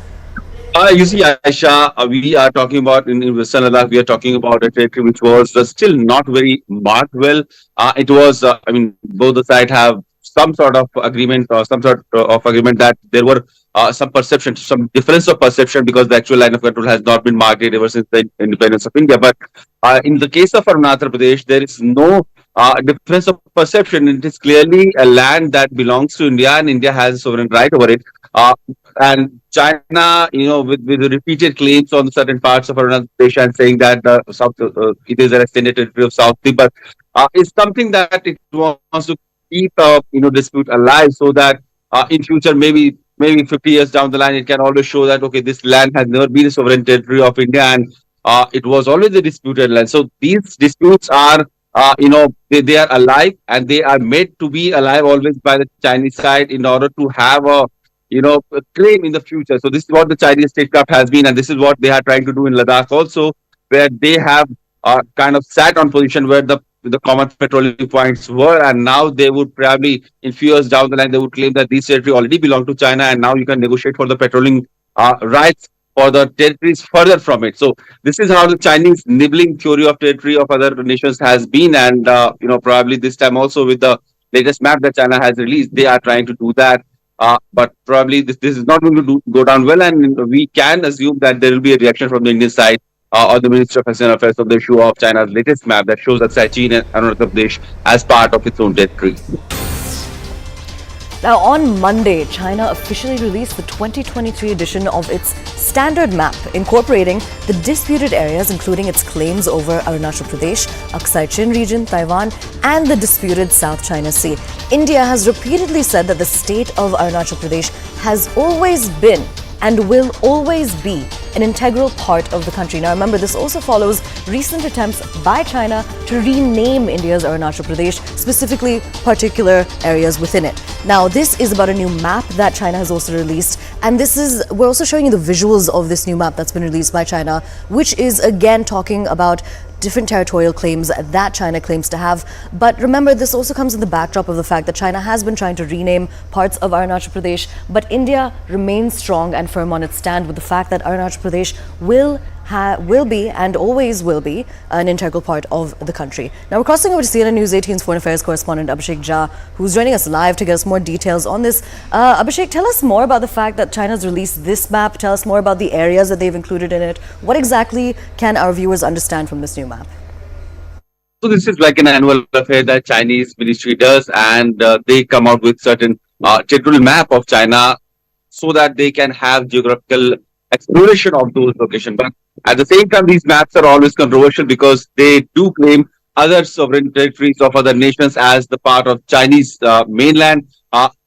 P: You see, Aisha, we are talking about in Western Ladakh, we are talking about a territory which was still not very marked well. It was, both the sides have some sort of agreement or some sort of agreement that there were some perception, some difference of perception because the actual line of control has not been marked ever since the independence of India. But in the case of Arunachal Pradesh, there is no difference of perception. It is clearly a land that belongs to India and India has a sovereign right over it. And China, with repeated claims on certain parts of Arunachal Pradesh and saying that it is an extended territory of South Tibet, is something that it wants to keep dispute alive, so that in future, maybe 50 years down the line, it can always show that okay, this land has never been a sovereign territory of India, and it was always a disputed land. So these disputes are they are alive, and they are made to be alive always by the Chinese side in order to have a claim in the future. So this is what the Chinese statecraft has been, and this is what they are trying to do in Ladakh also, where they have kind of sat on position where the common petroleum points were, and now they would probably, in few years down the line, they would claim that these territory already belong to China, and now you can negotiate for the petroleum rights for the territories further from it. So this is how the Chinese nibbling theory of territory of other nations has been, and probably this time also with the latest map that China has released, they are trying to do that. But probably this is not going to go down well, and we can assume that there will be a reaction from the Indian side or the Ministry of External Affairs of the issue of China's latest map that shows that Sachin and Arunachal Pradesh as part of its own territory.
A: Now, on Monday, China officially released the 2023 edition of its standard map, incorporating the disputed areas, including its claims over Arunachal Pradesh, Aksai Chin region, Taiwan, and the disputed South China Sea. India has repeatedly said that the state of Arunachal Pradesh has always been and will always be an integral part of the country. Now remember, this also follows recent attempts by China to rename India's Arunachal Pradesh, specifically particular areas within it. Now, this is about a new map that China has also released. And we're also showing you the visuals of this new map that's been released by China, which is again talking about different territorial claims that China claims to have. But remember, this also comes in the backdrop of the fact that China has been trying to rename parts of Arunachal Pradesh, but India remains strong and firm on its stand with the fact that Arunachal Pradesh will be and always will be an integral part of the country. Now we're crossing over to CNN News 18's Foreign Affairs correspondent Abhishek Jha, who's joining us live to get us more details on this. Abhishek, tell us more about the fact that China's released this map. Tell us more about the areas that they've included in it. What exactly can our viewers understand from this new map?
P: So this is like an annual affair that Chinese ministry does, and they come out with certain territorial map of China so that they can have geographical exploration of those locations. But at the same time, these maps are always controversial because they do claim other sovereign territories of other nations as the part of Chinese mainland.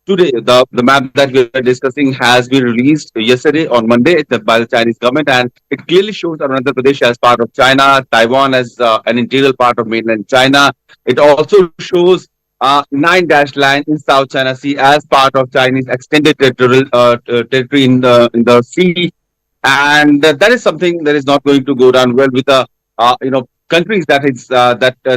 P: Today, the map that we are discussing has been released yesterday on Monday by the Chinese government, and it clearly shows Arunachal Pradesh as part of China, Taiwan as an integral part of mainland China. It also shows 9-dash line in South China Sea as part of Chinese extended territorial territory in the sea, and that is something that is not going to go down well with the countries that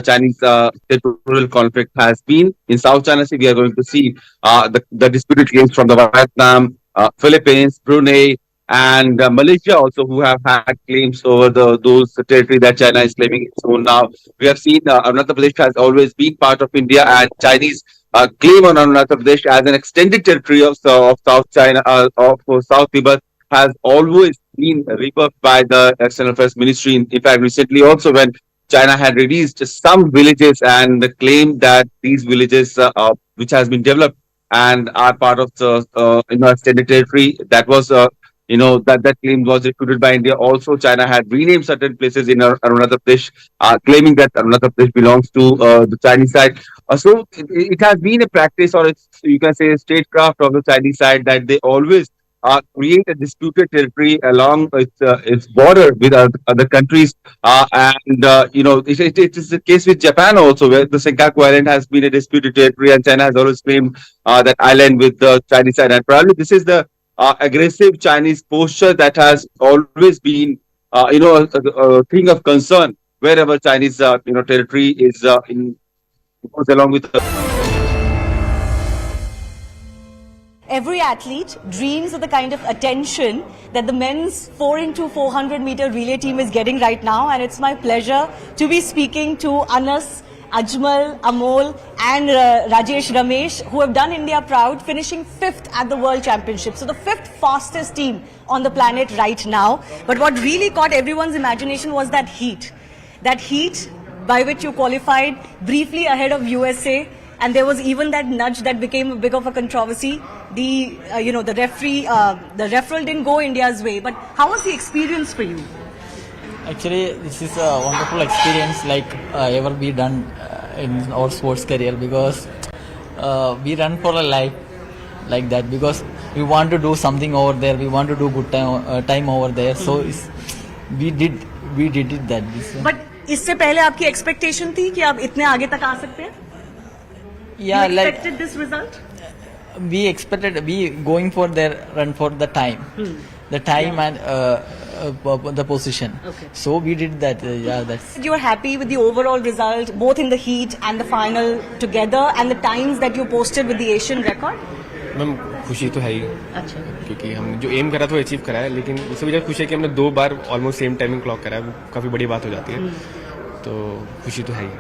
P: Chinese territorial conflict has been. In South China Sea, we are going to see the disputed claims from the Vietnam, Philippines, Brunei, and Malaysia also, who have had claims over those territory that China is claiming its own now. We have seen Arunachal Pradesh has always been part of India, and Chinese claim on Arunachal Pradesh as an extended territory of South China, of South Tibet, has always been rebuffed by the External Affairs Ministry. In fact, recently also when China had released some villages and claimed that these villages, which has been developed and are part of the extended territory, that was that claim was refuted by India. Also, China had renamed certain places in Arunachal Pradesh, claiming that Arunachal Pradesh belongs to the Chinese side. So it has been a practice, or you can say a statecraft of the Chinese side, that they always create a disputed territory along its border with other countries. It is the case with Japan also, where the Senkaku Island has been a disputed territory, and China has always claimed that island with the Chinese side. And probably this is the aggressive Chinese posture that has always been, a thing of concern wherever Chinese, territory is goes along with
A: Every athlete dreams of the kind of attention that the men's 4x400 meter relay team is getting right now, and it's my pleasure to be speaking to Anas, Ajmal, Amol and Rajesh Ramesh, who have done India proud, finishing 5th at the World Championship. So the 5th fastest team on the planet right now. But what really caught everyone's imagination was that heat by which you qualified briefly ahead of USA. And there was even that nudge that became a bit of a controversy. The referral didn't go India's way. But how was the experience for you?
O: Actually, this is a wonderful experience ever be done in our sports career, because we run for a life like that, because we want to do something over there. We want to do good time over there. So we did it that.
A: But इससे पहले आपकी expectation थी कि आप इतने आगे तक आ सकते हैं?
O: Yeah,
A: you expected this result?
O: We expected, going for their run for the time, and the position. Okay. So we did that. That's.
A: You are happy with the overall result, both in the heat and the final together, and the times that you posted with the Asian record?
Q: Ma'am खुशी तो है ही, अच्छा, क्योंकि हम जो M करा तो achieve करा है, लेकिन इससे वजह खुशी है कि हमने 2 बार ऑलमोस्ट सेम टाइमिंग क्लॉक करा है, काफी बड़ी बात हो जाती है, तो खुशी तो है ही।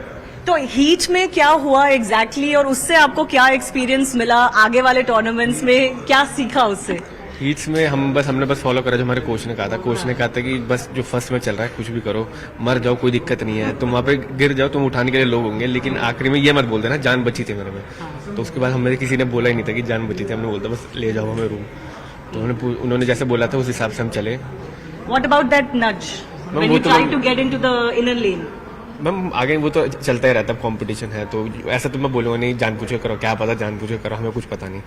A: तो हीट में क्या हुआ एग्जैक्टली और उससे आपको क्या एक्सपीरियंस मिला, आगे वाले टूर्नामेंट्स में क्या सीखा उससे?
Q: हीट्स में हमने बस फॉलो करा जो हमारे कोच ने कहा था। कोच ने कहा था कि बस जो फर्स्ट में चल रहा है कुछ भी करो, मर जाओ कोई दिक्कत नहीं है, तुम वहाँ पे गिर जाओ, तुम उठाने के लिए लोग होंगे, लेकिन आखिरी में ये मत बोल देना जान बची थी मेरे में। तो उसके बाद हमें किसी ने बोला ही नहीं था कि जान बची थी, हमने बोलता बस ले जाओ हमें रूम। तो उन्होंने जैसे बोला था उस हिसाब से हम चले।
A: What about that nudge when you try to get into the inner lane?
Q: Ma'am आगे वो तो चलता ही रहता है, कंपटीशन है, तो ऐसा तो मैं बोलूंगा नहीं जान पूछ के करो, क्या पता जान पूछ के करो, हमें कुछ पता नहीं,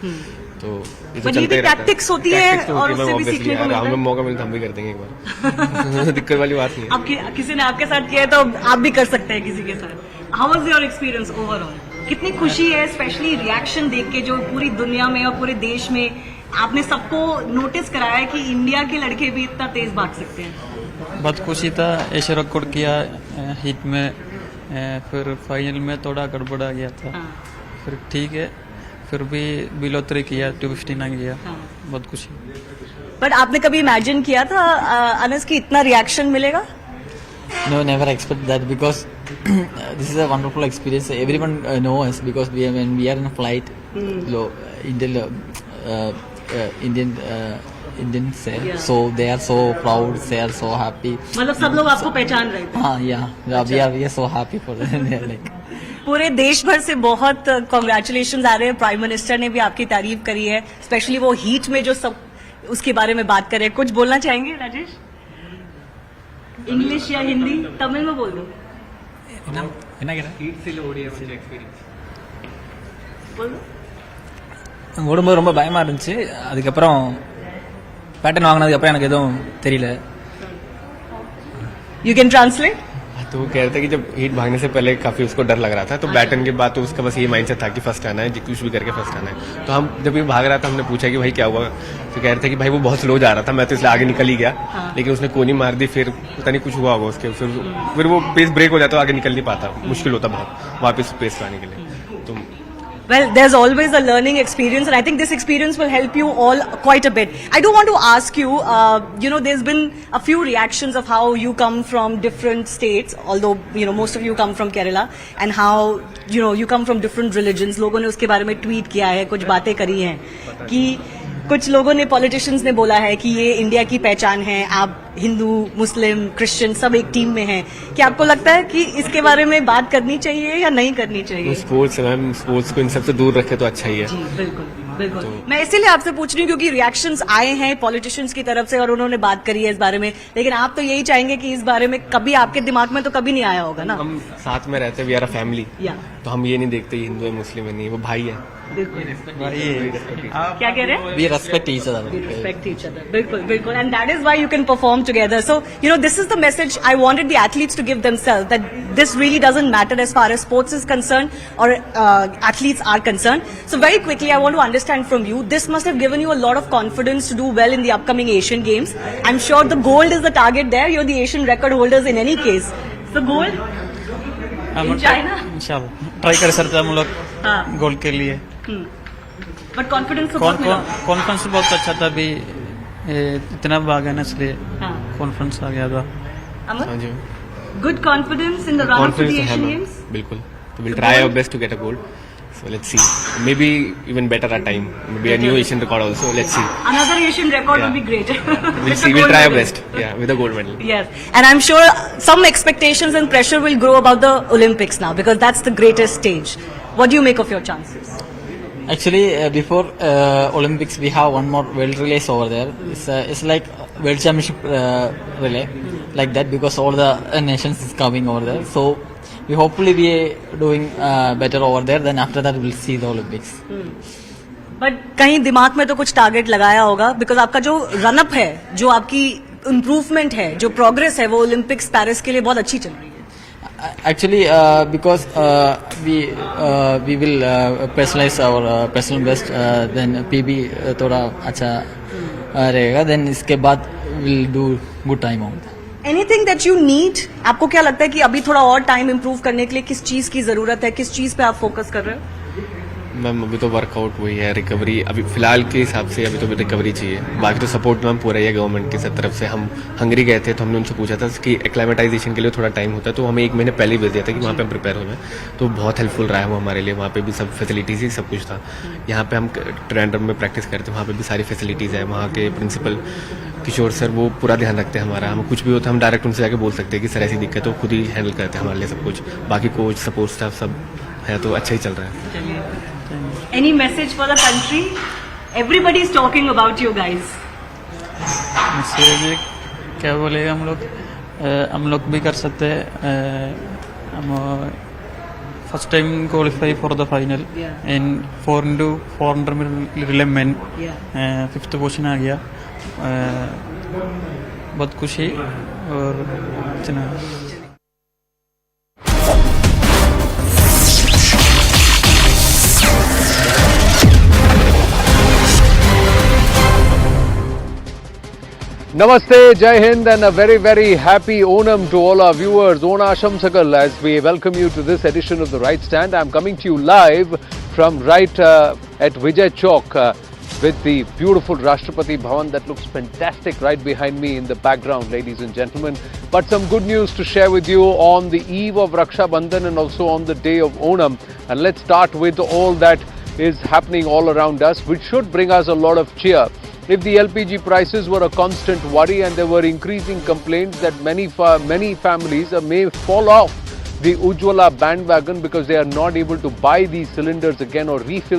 Q: तो ये तो चलता ही रहता है।
A: टैक्टिक्स होती है और उससे भी सीखने को मिलता है।
Q: हमें मौका मिलता हम भी कर देंगे एक बार। दिक्कत वाली बात नहीं है।
A: किसी ने आपके साथ किया है तो आप भी कर सकते हैं किसी के साथ। How was your experience overall? कितनी खुशी है, स्पेशली रिएक्शन देख के जो पूरी दुनिया में और पूरे देश में आपने सबको नोटिस कराया कि इंडिया के लड़के भी इतना तेज भाग सकते हैं।
O: बहुत खुशी था, ऐसे रिकॉर्ड किया हिट में, फिर फाइनल में थोड़ा गड़बड़ा गया था। फिर ठीक है, फिर भी बिलो 3 किया, 259 किया। बहुत खुशी।
A: बट आपने कभी इमेजिन किया था अनस की इतना रिएक्शन मिलेगा?
O: No, never expect that because this is a wonderful experience. Everyone knows us because when we are in a flight, Indians say, so they are so proud, they are so happy.
A: मतलब सब लोग आपको पहचान रहे थे?
O: हाँ, we are so happy for them. Like
A: पूरे देश भर से बहुत कॉन्ग्रेचुलेशन आ रहे हैं। प्राइम मिनिस्टर ने भी आपकी तारीफ करी है, स्पेशली वो हीट में जो सब उसके बारे में बात कर रहे हैं। कुछ बोलना चाहेंगे राजेश? इंग्लिश या हिंदी? तमिल में बोल दो।
R: ஓடும்போது ரொம்ப பயமா இருந்துச்சு. அதுக்கப்புறம் பேட்டர்ன் வாங்கினதுக்கு அப்புறம் எனக்கு எதுவும் தெரியல.
A: You can translate?
Q: तो वो कह रहे थे कि जब हीट भागने से पहले काफी उसको डर लग रहा था, तो बैटन के बाद तो उसका बस ये माइंडसेट था कि फर्स्ट आना है, कुछ भी करके फर्स्ट आना है। तो हम जब ये भाग रहा था हमने पूछा कि भाई क्या हुआ, तो कह रहे थे कि भाई वो बहुत स्लो जा रहा था, मैं तो इसलिए आगे निकल ही गया। लेकिन उसने कोनी मार दी, फिर पता नहीं कुछ हुआ होगा उसके, फिर वो पेस ब्रेक हो जाता, आगे निकल नहीं पाता, मुश्किल होता बहुत वापस पेस लाने के लिए। तो
A: Well, there's always a learning experience, and I think this experience will help you all quite a bit. I do want to ask you, there's been a few reactions of how you come from different states, although, most of you come from Kerala, and how, you come from different religions. लोगों ने उसके बारे में tweet किया है, कुछ बातें करी हैं कि कुछ लोगों ने, पॉलिटिशियंस ने बोला है कि ये इंडिया की पहचान है, आप हिंदू, मुस्लिम, क्रिश्चियन सब एक टीम में हैं। क्या आपको लगता है कि इसके बारे में बात करनी चाहिए या नहीं करनी चाहिए?
Q: स्पोर्ट्स है मैम, स्पोर्ट्स को इन सबसे दूर रखे तो अच्छा ही है।
A: जी बिल्कुल बिल्कुल। मैं इसीलिए आपसे पूछ रही हूँ क्योंकि रिएक्शंस आए हैं पॉलिटिशियंस की तरफ से और उन्होंने बात करी है इस बारे में, लेकिन आप तो यही चाहेंगे कि इस बारे में कभी आपके दिमाग में तो कभी नहीं आया होगा ना?
Q: हम साथ में रहते, वी आर अ फैमिली, तो हम ये नहीं देखते हिंदू है मुस्लिम है, नहीं, वो भाई है।
A: क्या कह रहे हैं?
O: We respect each other.
A: We respect each other. बिल्कुल बिल्कुल, and that is why you can perform together. So this is the message I wanted the athletes to give themselves, that this really doesn't matter as far as sports is concerned or athletes are concerned. So very quickly, I want to understand from you. This must have given you a lot of confidence to do well in the upcoming Asian Games. I'm sure the gold is the target there. You're the Asian record holders in any case. So gold in China.
R: इंशाल्लाह try कर सकते हैं हम लोग gold के लिए।
A: But confidence तो बहुत मिला।
R: कॉन्फिडेंस बहुत अच्छा था, अभी इतना भागा ना इसलिए कॉन्फिडेंस आ गया था।
A: Good confidence in the run to the Asian games.
Q: बिल्कुल, तो will try our best to get a gold, so let's see, maybe even better at time, maybe a new Asian record also, let's see.
A: Another Asian record would be great.
Q: We'll see, we'll try our best, with a gold medal.
A: Yes, and I'm sure some expectations and pressure will grow about the Olympics now because that's the greatest stage. What do you make of your chances?
O: Actually, before Olympics, we have one more world relays over there. It's like world championship relay, like that, because all the nations is coming over there. So we hopefully be doing better over there. Then after that, we'll see the Olympics.
A: But कहीं दिमाग में तो कुछ target लगाया होगा, because आपका जो run up है, जो आपकी इम्प्रूवमेंट है, जो प्रोग्रेस है, वो ओलंपिक्स पेरिस के लिए बहुत अच्छी चल रही है।
O: Actually, because we will personalize our personal best, then PB थोड़ा अच्छा रहेगा, then इसके बाद we'll do good time on that.
A: Anything that you need, आपको क्या लगता है कि अभी थोड़ा और टाइम इम्प्रूव करने के लिए किस चीज की जरूरत है, किस चीज पे आप फोकस कर रहे हो?
Q: मैम अभी तो वर्कआउट वही है, रिकवरी अभी फिलहाल के हिसाब से अभी तो रिकवरी चाहिए, बाकी तो सपोर्ट मैम पूरा ही है गवर्नमेंट की तरफ से। हम हंगरी गए थे तो हमने उनसे पूछा था कि एक्लामेटाइजेशन के लिए थोड़ा टाइम होता है, तो हमें 1 महीने पहले ही भेज दिया था कि वहाँ पे हम प्रिपेयर हो जाए, तो बहुत हेल्पफुल रहा है वो हमारे लिए। वहाँ पे भी सब फैसिलिटीज़ ही सब कुछ था। यहाँ पे हम ट्रेंडर में प्रैक्टिस करते हैं, वहाँ पे भी सारी फैसिलिटीज़ है। वहाँ के प्रिंसिपल किशोर सर वो पूरा ध्यान रखते हैं हमारा, हम कुछ भी होता है हम डायरेक्ट उनसे जाके बोल सकते हैं कि सर ऐसी दिक्कत है, वो खुद ही हैंडल करते हैं हमारे लिए सब कुछ। बाकी कोच सपोर्ट स्टाफ सब है, तो अच्छा ही चल रहा है।
A: Any message for the country? Everybody is talking about you guys.
R: Message क्या बोलेगा हम लोग भी कर सकते हैं। हम first time qualify for the final in 4x400 relay men, 5th position आ गया। बहुत खुशी और इतना
S: Namaste, Jai Hind, and a very, very happy Onam to all our viewers. Onasham Sakal, as we welcome you to this edition of The Right Stand. I'm coming to you live from right at Vijay Chowk with the beautiful Rashtrapati Bhavan that looks fantastic right behind me in the background, ladies and gentlemen. But some good news to share with you on the eve of Raksha Bandhan and also on the day of Onam. And let's start with all that is happening all around us, which should bring us a lot of cheer. If the LPG prices were a constant worry and there were increasing complaints that many families may fall off the Ujjwala bandwagon because they are not able to buy these cylinders again or refill